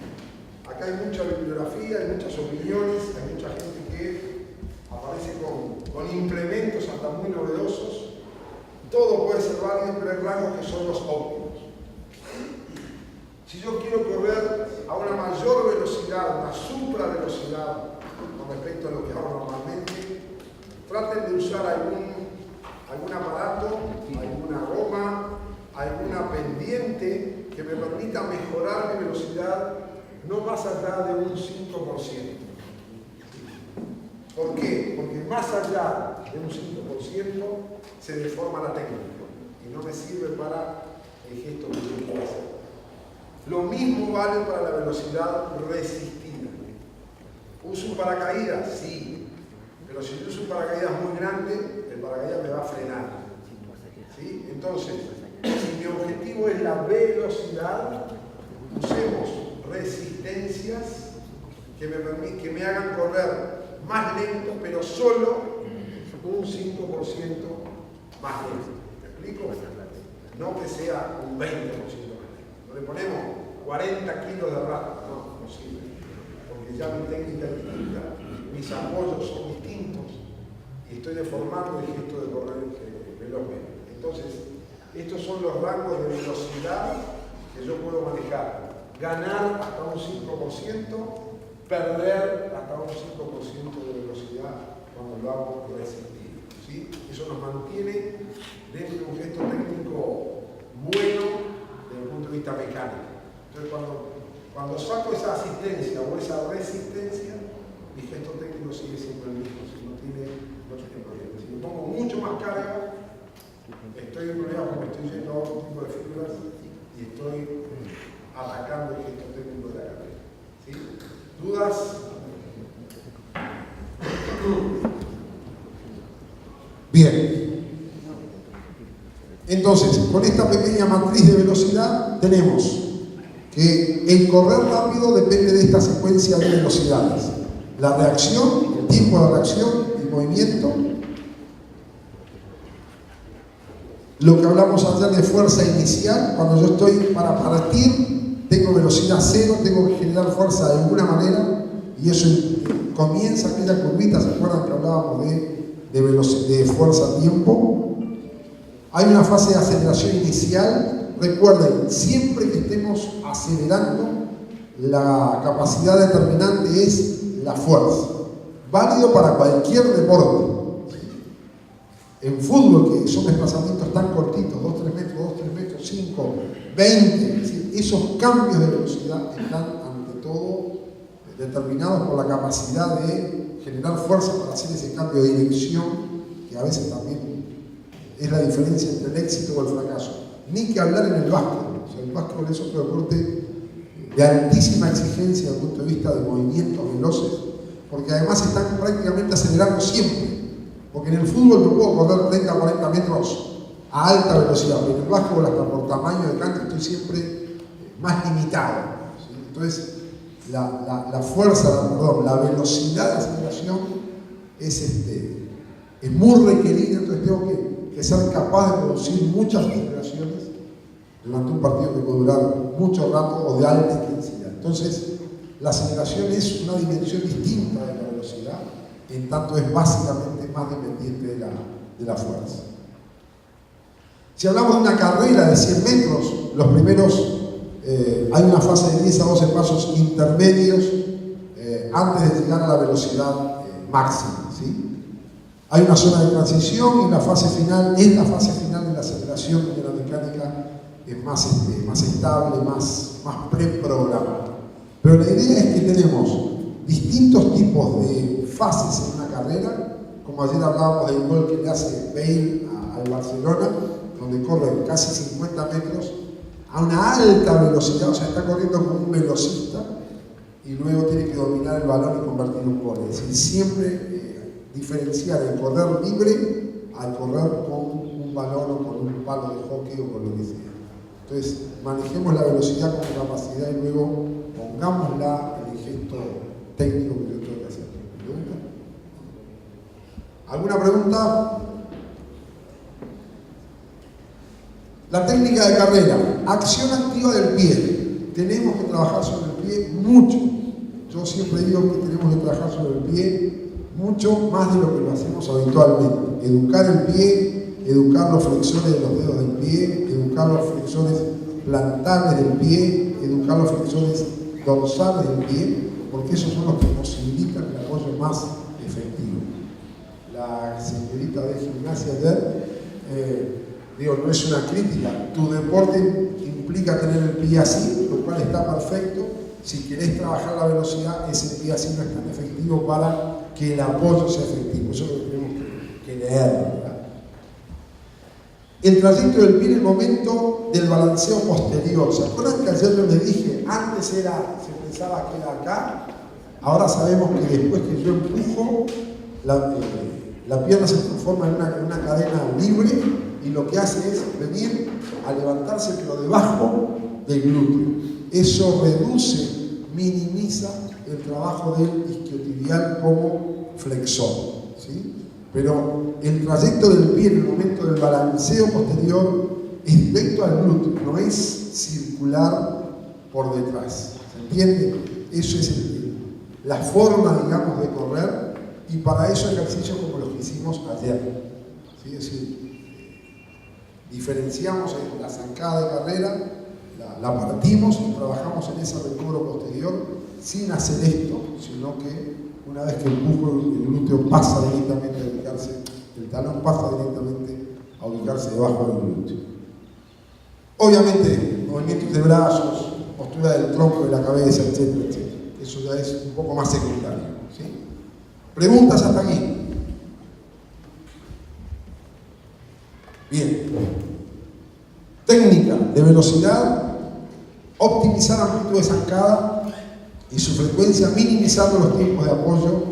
Acá hay mucha bibliografía, hay muchas opiniones, hay mucha gente que aparece con implementos hasta muy novedosos. Todo puede ser válido, pero hay rangos que son los óptimos. Si yo quiero correr a una mayor velocidad, una supravelocidad con respecto a lo que hago normalmente, traten de usar algún aparato, alguna goma, alguna pendiente que me permita mejorar mi velocidad no más allá de un 5%. ¿Por qué? Porque más allá de un 5% se deforma la técnica y no me sirve para el gesto que yo quiero hacer. Lo mismo vale para la velocidad resistida. ¿Uso un paracaídas? Sí. Pero si yo uso un paracaídas muy grande, el paracaídas me va a frenar, ¿sí? Entonces, si mi objetivo es la velocidad, usemos resistencias que me hagan correr más lento, pero solo un 5% más lento. ¿Me explico? No que sea un 20% más lento. No le ponemos 40 kilos de rata, no sirve, porque ya mi técnica es distinta. mis apoyos son distintos y estoy deformando el gesto de correr velozmente. Entonces, estos son los rangos de velocidad que yo puedo manejar. Ganar hasta un 5%, perder hasta un 5% de velocidad cuando lo hago resistivo, ¿sí? Eso nos mantiene dentro de un gesto técnico bueno desde el punto de vista mecánico. Entonces, cuando saco esa asistencia o esa resistencia, mi gesto técnico sigue siendo el mismo, si no tiene problema. Si me pongo mucho más carga, estoy en problema porque estoy yendo a otro tipo de figuras y estoy atacando el gesto técnico de la carrera, ¿sí? ¿Dudas? Bien. Entonces, con esta pequeña matriz de velocidad tenemos que el correr rápido depende de esta secuencia de velocidades. La reacción, el tiempo de reacción, el movimiento. Lo que hablamos ayer de fuerza inicial, cuando yo estoy para partir, tengo velocidad cero, tengo que generar fuerza de alguna manera y eso comienza aquella curvita, ¿se acuerdan que hablábamos de fuerza-tiempo? Hay una fase de aceleración inicial. Recuerden, siempre que estemos acelerando, la capacidad determinante es la fuerza. Válido para cualquier deporte. En fútbol, que son desplazamientos tan cortitos, 2-3 metros, 5, 20, esos cambios de velocidad están ante todo determinados por la capacidad de generar fuerza para hacer ese cambio de dirección, que a veces también es la diferencia entre el éxito o el fracaso. Ni que hablar en el básquetbol. O sea, el básquetbol es otro deporte de altísima exigencia desde el punto de vista de movimientos veloces, porque además están prácticamente acelerando siempre. Porque en el fútbol yo puedo correr 30 o 40 metros a alta velocidad, pero en el básquetbol, hasta por tamaño de cancha, estoy siempre más limitado, ¿sí? Entonces, la velocidad de aceleración es muy requerida, entonces tengo que ser capaz de producir muchas aceleraciones durante un partido que puede durar mucho rato o de alta intensidad. Entonces, la aceleración es una dimensión distinta de la velocidad, en tanto es básicamente más dependiente de la fuerza. Si hablamos de una carrera de 100 metros, los primeros, hay una fase de 10 a 12 pasos intermedios antes de llegar a la velocidad máxima, ¿sí? Hay una zona de transición y la fase final es la fase final de la aceleración, donde la mecánica es más estable, más preprogramada. Pero la idea es que tenemos distintos tipos de fases en una carrera, como ayer hablábamos del gol que le hace Bale al Barcelona, donde corre casi 50 metros a una alta velocidad, o sea, está corriendo como un velocista y luego tiene que dominar el balón y convertir un gol. Es decir, siempre diferenciar el correr libre al correr con un balón o con un palo de hockey o con lo que sea. Entonces, manejemos la velocidad como capacidad y luego pongámosla en el gesto técnico que yo tengo que hacer. ¿Pregunta? ¿Alguna pregunta? La técnica de carrera, acción activa del pie. Tenemos que trabajar sobre el pie mucho. Yo siempre digo que tenemos que trabajar sobre el pie mucho más de lo que lo hacemos habitualmente. Educar el pie, educar los flexores de los dedos del pie, educar los flexores plantares del pie, educar los flexores dorsales del pie, porque esos son los que posibilitan el apoyo más efectivo. La señorita de gimnasia ayer, no es una crítica, tu deporte implica tener el pie así, lo cual está perfecto. Si querés trabajar la velocidad, ese pie así no es tan efectivo para que el apoyo sea efectivo. Eso es lo que tenemos que leer, ¿verdad? El trayecto del pie en el momento del balanceo posterior. ¿Se acuerdan que ayer yo les dije, antes se pensaba que era acá, ahora sabemos que después que yo empujo, la pierna se transforma en una cadena libre y lo que hace es venir a levantarse pero debajo del glúteo. Eso reduce, minimiza el trabajo del isquiotibial como flexor, ¿sí? Pero el trayecto del pie en el momento del balanceo posterior es directo al glúteo, no es circular por detrás. ¿Se entiende? Eso es la forma, digamos, de correr, y para eso ejercicios como los que hicimos ayer. ¿Sí? Es decir, diferenciamos en la zancada de carrera, la partimos y trabajamos en ese recobro posterior sin hacer esto, sino que una vez que empujo el glúteo pasa directamente a ubicarse, el talón pasa directamente a ubicarse debajo del glúteo. Obviamente, movimientos de brazos, postura del tronco, de la cabeza, etcétera, etcétera. Eso ya es un poco más secundario. ¿Sí? ¿Preguntas hasta aquí? Bien. Técnica de velocidad, optimizar amplitud de zancada y su frecuencia, minimizando los tiempos de apoyo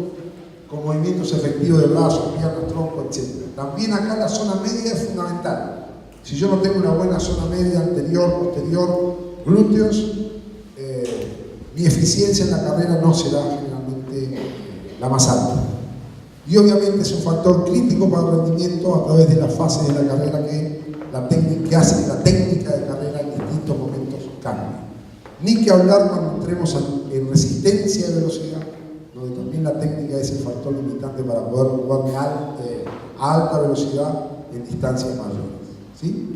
con movimientos efectivos de brazos, piernas, tronco, etc. También acá la zona media es fundamental. Si yo no tengo una buena zona media, anterior, posterior, glúteos, mi eficiencia en la carrera no será generalmente la más alta. Y obviamente es un factor crítico para el rendimiento a través de las fases de la carrera que hace que la técnica de carrera en distintos momentos cambie. Ni que hablar cuando entremos en resistencia de velocidad, donde también la técnica es el factor limitante para poder jugar a alta velocidad en distancias mayores. ¿Sí?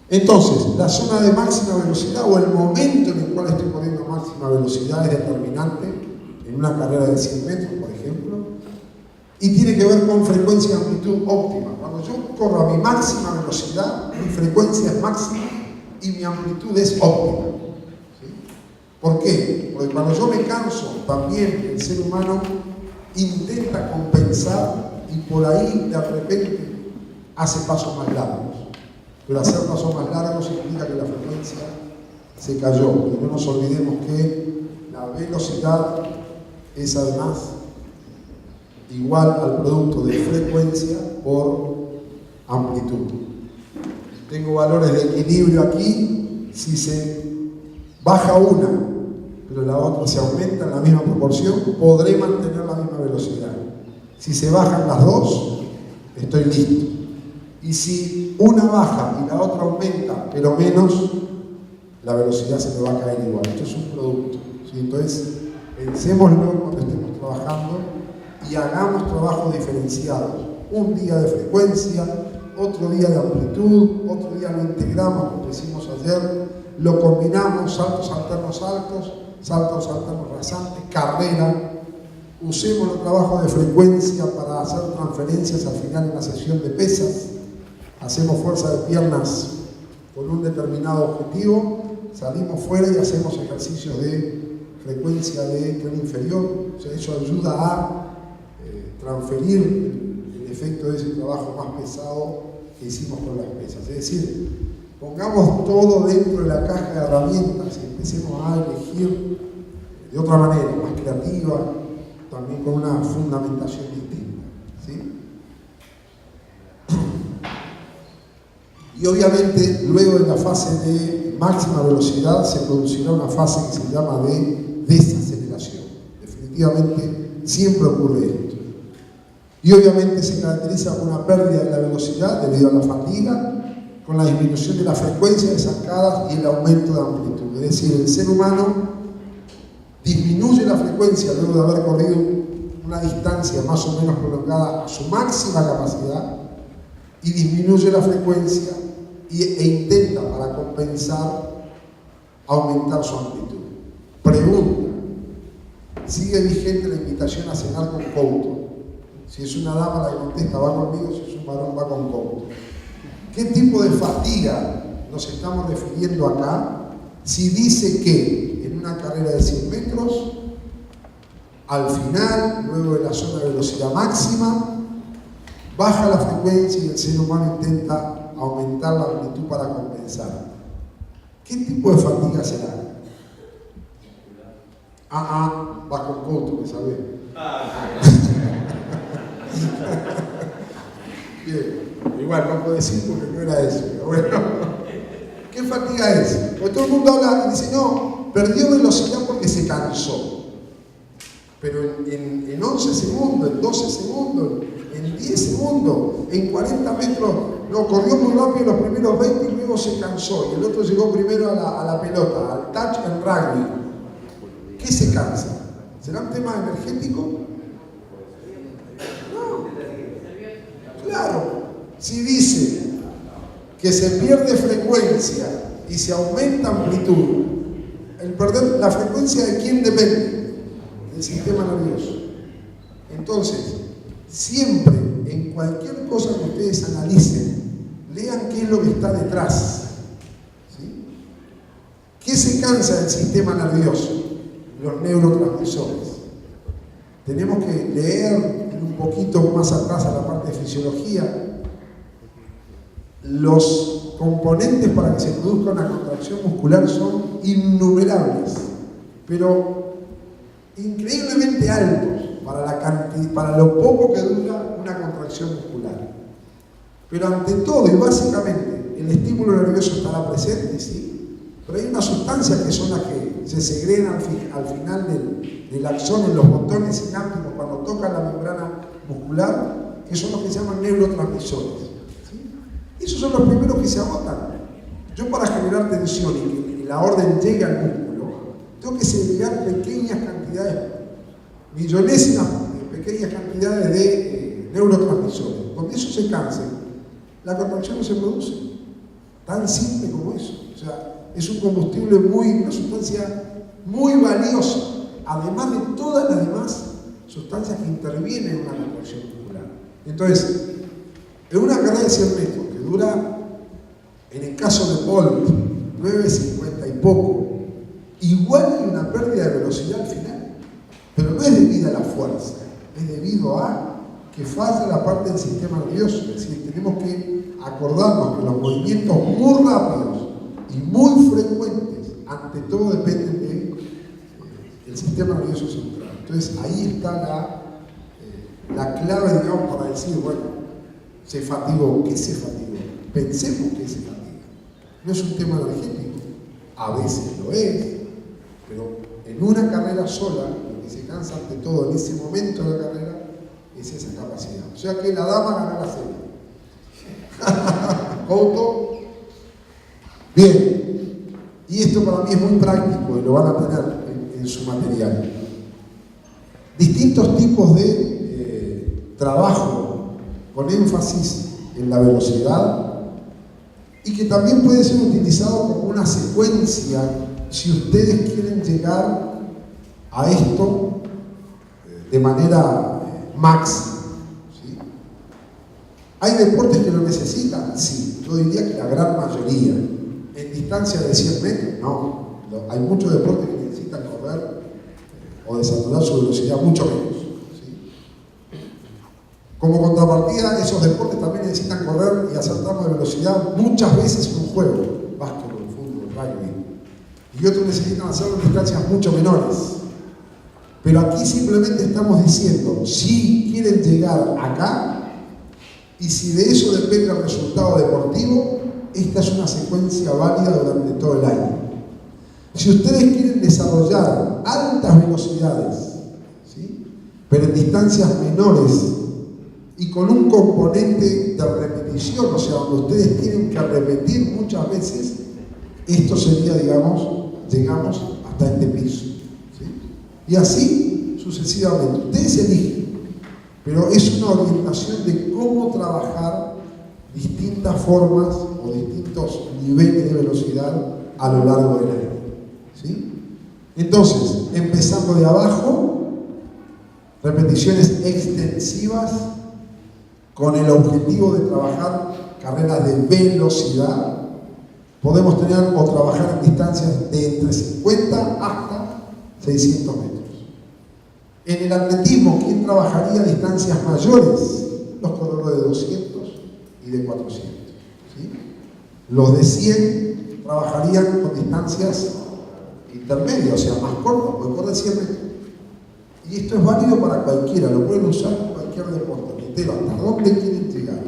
Entonces, la zona de máxima velocidad o el momento en el cual estoy corriendo a máxima velocidad es determinante en una carrera de 100 metros, por ejemplo, y tiene que ver con frecuencia y amplitud óptima. Cuando yo corro a mi máxima velocidad, mi frecuencia es máxima y mi amplitud es óptima. ¿Sí? ¿Por qué? Porque cuando yo me canso, también el ser humano intenta compensar y por ahí de repente hace pasos más largos. Pero hacer pasos más largos implica que la frecuencia se cayó. Y no nos olvidemos que la velocidad es además igual al producto de frecuencia por amplitud. Tengo valores de equilibrio aquí. Si se baja una, pero la otra se aumenta en la misma proporción, podré mantener la misma velocidad. Si se bajan las dos, estoy listo. Y si una baja y la otra aumenta, pero menos, la velocidad se me va a caer igual. Esto es un producto. ¿Sí? Entonces, pensémoslo cuando estemos trabajando y hagamos trabajos diferenciados. Un día de frecuencia, otro día de amplitud, otro día lo integramos, como hicimos ayer, lo combinamos, saltos alternos altos, saltos alternos rasantes, carrera. Usemos los trabajos de frecuencia para hacer transferencias al final en la sesión de pesas. Hacemos fuerza de piernas con un determinado objetivo, salimos fuera y hacemos ejercicios de frecuencia de tren inferior. O sea, eso ayuda a transferir el efecto de ese trabajo más pesado que hicimos con las pesas. Es decir, pongamos todo dentro de la caja de herramientas y empecemos a elegir de otra manera, más creativa, también con una fundamentación distinta. ¿Sí? Y obviamente, luego de la fase de máxima velocidad, se producirá una fase que se llama de desaceleración. Definitivamente, siempre ocurre esto. Y obviamente se caracteriza por una pérdida de la velocidad debido a la fatiga, con la disminución de la frecuencia de zancadas y el aumento de amplitud. Es decir, el ser humano disminuye la frecuencia luego de haber corrido una distancia más o menos prolongada a su máxima capacidad y disminuye la frecuencia e intenta, para compensar, aumentar su amplitud. Pregunta: ¿sigue vigente la invitación a cenar con Couto? Si es una dama, la que contesta va conmigo; si es un varón, va con Couto. ¿Qué tipo de fatiga nos estamos refiriendo acá? Si dice que en una carrera de 100 metros, al final, luego de la zona de velocidad máxima, baja la frecuencia y el ser humano intenta aumentar la amplitud para compensar. ¿Qué tipo de fatiga será? Va con Couto, que sabe. Bien, igual no puedo decir porque no era eso, pero bueno. ¿Qué fatiga es? Porque todo el mundo habla y dice, no, perdió velocidad porque se cansó. Pero en 11 segundos, en 12 segundos, en 10 segundos, en 40 metros, no, corrió muy rápido los primeros 20 y luego se cansó. Y el otro llegó primero a la pelota, al touch and rugby. ¿Qué se cansa? ¿Será un tema energético? No. Claro, si dice que se pierde frecuencia y se aumenta amplitud, el perder la frecuencia ¿de quién depende? Del sistema nervioso. Entonces, siempre, en cualquier cosa que ustedes analicen, lean qué es lo que está detrás. ¿Sí? ¿Qué se cansa del sistema nervioso? Los neurotransmisores. Tenemos que leer un poquito más atrás a la parte de fisiología. Los componentes para que se produzca una contracción muscular son innumerables, pero increíblemente altos para lo poco que dura una contracción muscular. Pero ante todo y básicamente, el estímulo nervioso estará presente, sí, pero hay unas sustancias que son las que se segregan al final del axón en los botones sinápticos cuando tocan la membrana muscular, que son los que se llaman neurotransmisores. Esos son los primeros que se agotan. Yo, para generar tensión y que la orden llegue al músculo, tengo que segregar pequeñas cantidades, millonésimas pequeñas cantidades de neurotransmisores. Cuando eso se canse, la contracción no se produce. Tan simple como eso. O sea, es un combustible una sustancia muy valiosa, además de todas las demás sustancias que intervienen en una contracción muscular. Entonces, en una carrera de 100 metros, que dura, en el caso de Bolt, 9:50 y poco, igual hay una pérdida de velocidad al final, pero no es debido a la fuerza, es debido a que falla la parte del sistema nervioso. Es decir, tenemos que acordarnos que los movimientos muy rápidos y muy frecuentes, ante todo, dependen del sistema nervioso central. Entonces, ahí está la clave, digamos, para decir, bueno, se fatigó. ¿Qué se fatigó? Pensemos que se fatiga. No es un tema energético. A veces lo es, pero en una carrera sola, lo que se cansa ante todo en ese momento de la carrera es esa capacidad. O sea que la dama ganó la serie. Couto. Bien. Y esto para mí es muy práctico y lo van a tener en su material. Distintos tipos de trabajo con énfasis en la velocidad y que también puede ser utilizado como una secuencia si ustedes quieren llegar a esto de manera máxima. ¿Sí? ¿Hay deportes que lo necesitan? Sí, yo diría que la gran mayoría. En distancia de 100 metros, no. Hay muchos deportes que necesitan correr o desarrollar su velocidad mucho menos. Como contrapartida, esos deportes también necesitan correr y acertar de velocidad muchas veces en un juego, básquetbol, fútbol, rugby. Y otros necesitan hacerlo en distancias mucho menores. Pero aquí simplemente estamos diciendo, si quieren llegar acá, y si de eso depende el resultado deportivo, esta es una secuencia válida durante todo el año. Si ustedes quieren desarrollar altas velocidades, ¿sí?, pero en distancias menores, y con un componente de repetición, o sea, donde ustedes tienen que repetir muchas veces, esto sería, digamos, llegamos hasta este piso. ¿Sí? Y así sucesivamente. Ustedes eligen, pero es una orientación de cómo trabajar distintas formas o distintos niveles de velocidad a lo largo del año. ¿Sí? Entonces, empezando de abajo, repeticiones extensivas, con el objetivo de trabajar carreras de velocidad. Podemos tener o trabajar en distancias de entre 50 hasta 600 metros. En el atletismo, ¿quién trabajaría distancias mayores? Los corredores de 200 y de 400. ¿Sí? Los de 100 trabajarían con distancias intermedias, o sea, más cortas, pueden correr 100 metros. Y esto es válido para cualquiera, lo pueden usar en cualquier deporte. ¿Hasta dónde quieren llegar?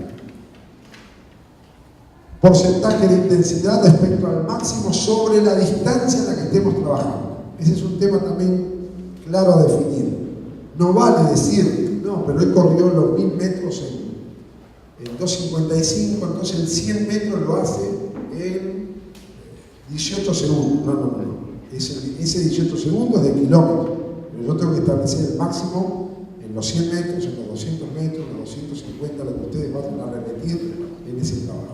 Porcentaje de intensidad respecto al máximo sobre la distancia en la que estemos trabajando. Ese es un tema también claro a definir. No vale decir, no, pero él corrió los 1000 metros en 2:55, entonces el 100 metros lo hace en 18 segundos. No. Ese 18 segundos es de kilómetro. pero yo tengo que establecer el máximo en los 100 metros, en los 200 metros, en los 250, lo que ustedes vayan a repetir en ese trabajo.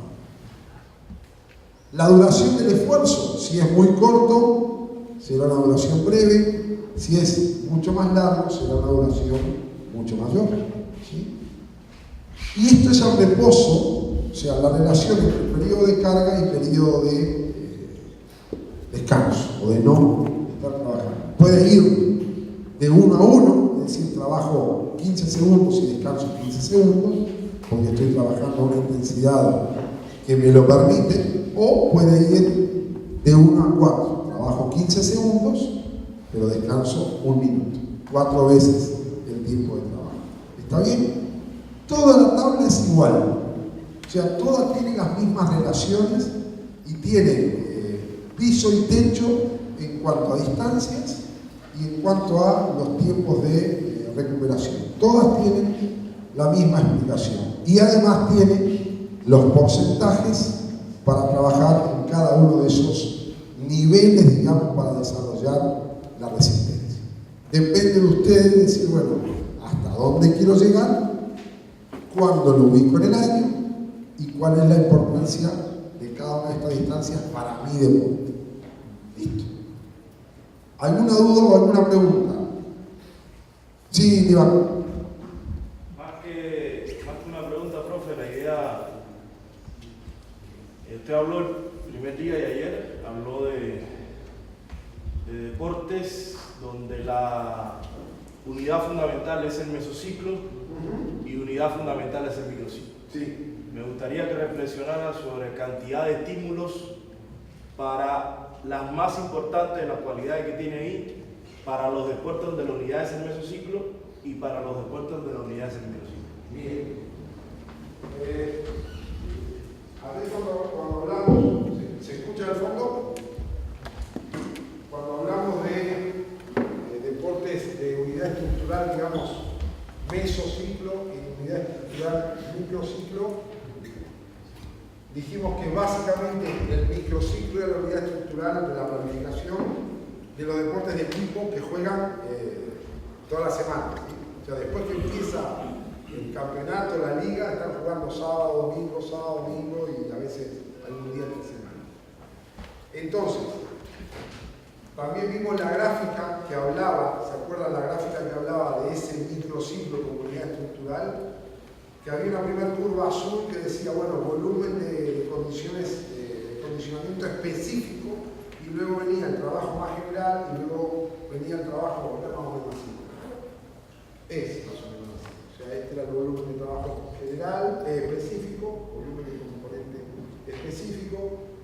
La duración del esfuerzo, si es muy corto, será una duración breve, si es mucho más largo, será una duración mucho mayor. ¿Sí? Y esto es al reposo, o sea, la relación entre el periodo de carga y periodo de descanso o de no estar trabajando. Puede ir de 1 a 1, es decir, trabajo 15 segundos y descanso 15 segundos, porque estoy trabajando a una intensidad que me lo permite, o puede ir de 1 a 4, trabajo 15 segundos, pero descanso 1 minuto, 4 veces el tiempo de trabajo. ¿Está bien? Toda la tabla es igual, o sea, todas tienen las mismas relaciones y tienen piso y techo en cuanto a distancias y en cuanto a los tiempos de recuperación. Todas tienen la misma explicación y además tienen los porcentajes para trabajar en cada uno de esos niveles, digamos, para desarrollar la resistencia. Depende de ustedes decir, bueno, hasta dónde quiero llegar, cuándo lo ubico en el año y cuál es la importancia de cada una de estas distancias para mi deporte. Listo. ¿Alguna duda o alguna pregunta? Sí, Iván.
Más que una pregunta, profe, la idea, usted habló el primer día y ayer, habló de deportes donde la unidad fundamental es el mesociclo y unidad fundamental es el microciclo.
Sí.
Me gustaría que reflexionara sobre cantidad de estímulos para las más importantes de las cualidades que tiene ahí, para los deportes donde la unidad es el mesociclo y para los deportes donde la unidad es el microciclo.
Bien. A ver, cuando hablamos, ¿se escucha al fondo? Cuando hablamos de deportes de unidad estructural, digamos, mesociclo y unidad estructural microciclo, dijimos que básicamente el microciclo es la unidad estructural de la planificación de los deportes de equipo que juegan toda la semana. ¿Sí? O sea, después que empieza el campeonato, la liga, están jugando sábado, domingo y a veces algún día entre semana. Entonces, también vimos la gráfica que hablaba, ¿se acuerdan la gráfica que hablaba de ese microciclo como unidad estructural? Que había una primera curva azul que decía, bueno, volumen de condiciones, de condicionamiento específico, y luego venía el trabajo más general, y luego venía el trabajo más o menos así. Es más o menos así. O sea, este era el volumen de trabajo general, específico, volumen de componente específico,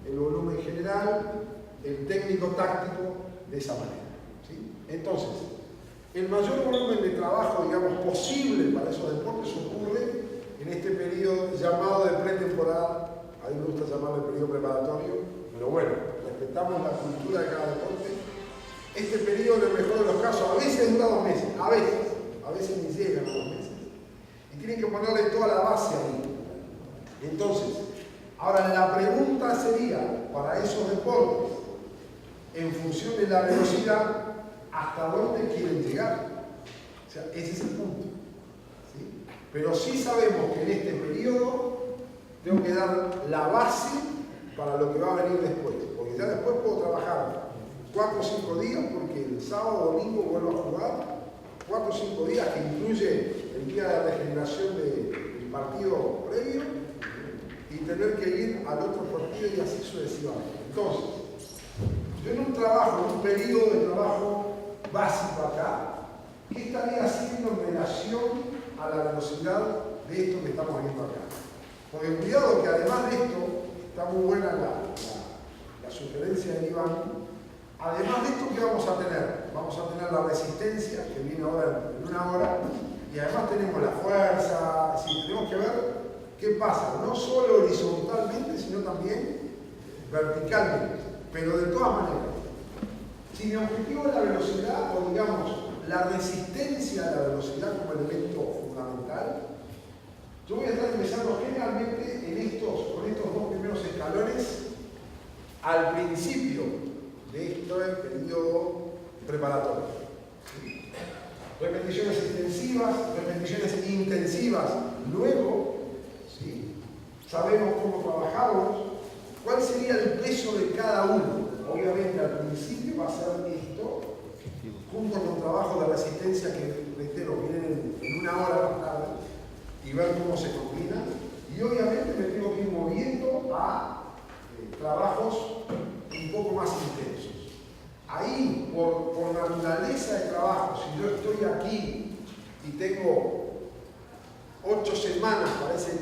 el volumen general, el técnico táctico, de esa manera. ¿Sí? Entonces, el mayor volumen de trabajo, digamos, posible para esos deportes ocurre en este periodo llamado de pretemporada. A mí me gusta llamarlo el periodo preparatorio, pero bueno, respetamos la cultura de cada deporte. Este periodo, en el mejor de los casos, a veces dura 2 meses, a veces ni llegan a 2 meses. Y tienen que ponerle toda la base ahí. Entonces, ahora la pregunta sería, para esos deportes, en función de la velocidad, ¿hasta dónde quieren llegar? O sea, ese es el punto. ¿Sí? Pero sí sabemos que en este periodo tengo que dar la base para lo que va a venir después. Porque ya después puedo trabajar 4 o 5 días, porque el sábado o domingo vuelvo a jugar 4 o 5 días, que incluye el día de regeneración del partido previo, y tener que ir al otro partido y así sucesivamente. Entonces, yo en un trabajo, en un periodo de trabajo básico acá, ¿qué estaría haciendo en relación a la velocidad de esto que estamos viendo acá? Porque cuidado que además de esto, está muy buena la sugerencia de Iván, además de esto, ¿qué vamos a tener? Vamos a tener la resistencia, que viene ahora en 1 hora, y además tenemos la fuerza, es decir, tenemos que ver qué pasa, no solo horizontalmente, sino también verticalmente. Pero de todas maneras, si mi objetivo es la velocidad, o digamos, la resistencia a la velocidad como elemento fundamental, yo voy a estar empezando generalmente con estos 2 primeros escalones al principio de este periodo preparatorio. repeticiones extensivas, repeticiones intensivas. Luego, ¿sí?, sabemos cómo trabajamos, cuál sería el peso de cada uno. Obviamente al principio va a ser esto, junto con trabajo de resistencia que, reitero, vienen en una hora más tarde, y ver cómo se combina. Y obviamente me tengo que ir moviendo a trabajos un poco más intensos. Ahí, por naturaleza de trabajo, si yo estoy aquí y tengo 8 semanas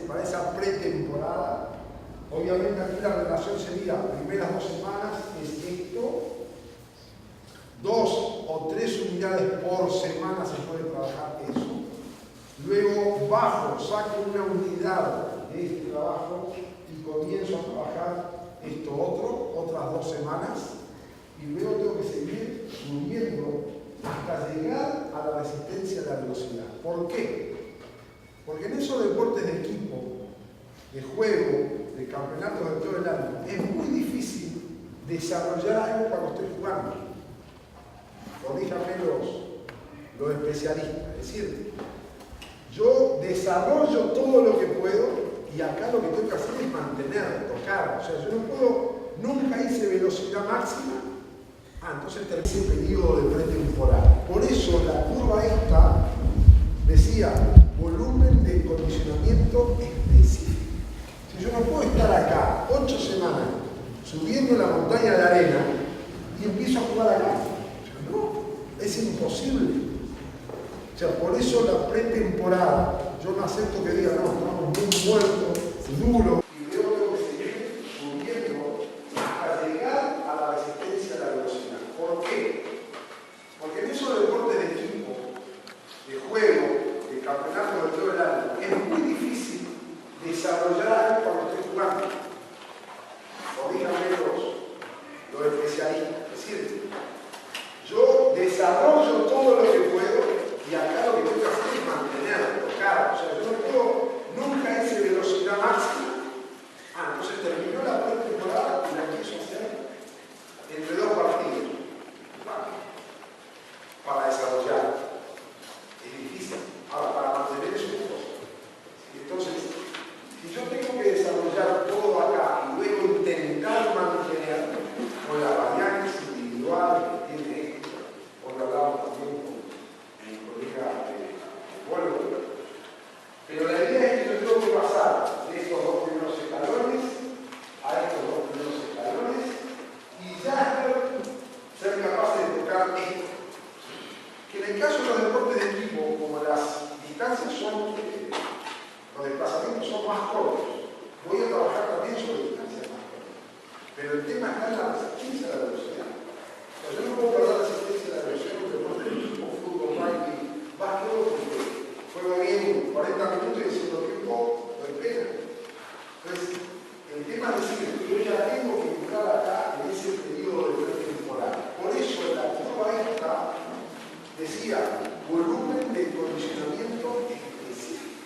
para esa pretemporada, obviamente aquí la relación sería, primeras 2 semanas es esto, 2 o 3 unidades por semana se puede trabajar eso. Luego bajo, saco una unidad de este trabajo y comienzo a trabajar esto otro, otras 2 semanas, y luego tengo que seguir subiendo hasta llegar a la resistencia a la velocidad. ¿Por qué? Porque en esos deportes de equipo, de juego, de campeonatos de todo el año, es muy difícil desarrollar algo cuando estoy jugando. Corríjanme los especialistas. Es decir, yo desarrollo todo lo que puedo y acá lo que tengo que hacer es mantener, tocar. O sea, yo no puedo, nunca hice velocidad máxima. Entonces terminé ese periodo de pretemporada. Por eso la curva esta decía volumen de condicionamiento específico. Si yo no puedo estar acá 8 semanas subiendo la montaña de arena y empiezo a jugar acá, no, es imposible. O sea, por eso la pretemporada, yo no acepto que diga, no, estamos muy muertos, duro, y luego tengo que seguir subiendo hasta llegar a la resistencia a la velocidad. ¿Por qué? Porque en esos deportes de equipo, de juego, de campeonato de todo el año, es muy difícil desarrollar algo cuando estoy jugando. Corríjanme los especialistas. Es decir, yo desarrollo todo lo que puedo y acá lo que tengo que hacer es mantenerlo, tocar. O sea, yo no puedo, nunca hice velocidad máxima. Entonces terminó la pretemporada y la quiso hacer entre 2 partidos. Para desarrollar. Es difícil. Ahora, para mantener eso es cosa. Entonces, si yo tengo que desarrollar todo acá y luego intentar mantener con las variantes individuales que tiene esto, porque hablamos también con mi colega de vuelo, pero la idea es que yo tengo que pasar de estos 2 primeros escalones a estos 2 primeros escalones y ya ser capaz de tocar esto. Que en el caso de los deportes de equipo, como las distancias son, los desplazamientos son más cortos, voy a trabajar también sobre distancias más cortas. Pero el tema está en la resistencia a la velocidad. O sea, yo no puedo perder la resistencia a la velocidad en un deporte de equipo, fútbol, rugby, básquetbol, porque juego bien 40 minutos y en segundo tiempo doy pena. Entonces, el tema es decir, yo ya tengo que entrar acá en ese periodo de pretemporada. Por eso la curva esta decía volumen de condicionamiento específico.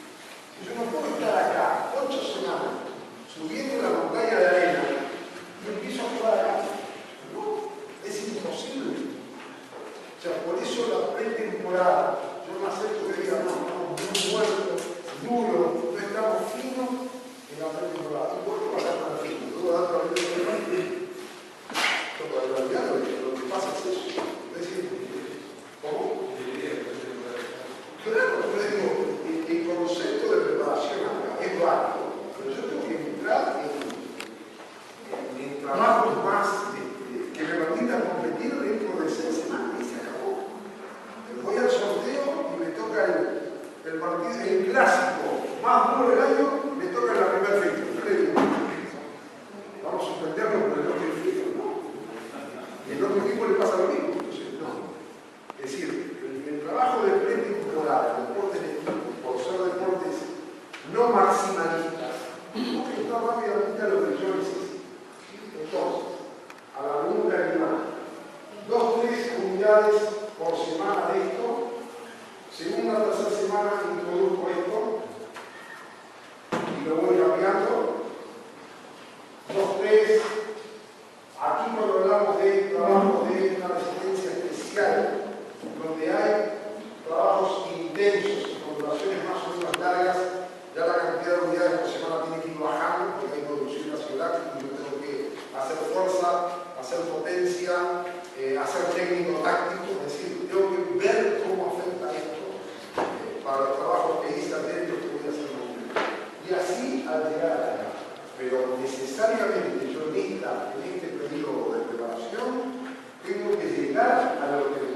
Yo no puedo estar acá 8 semanas subiendo la montaña de arena y empiezo a jugar acá. No. hacer potencia, hacer técnico táctico, es decir, tengo que ver cómo afecta esto para los trabajos que hice ayer y los que voy a hacer mañana. Y así al llegar allá. Pero necesariamente yo en este periodo de preparación tengo que llegar a lo que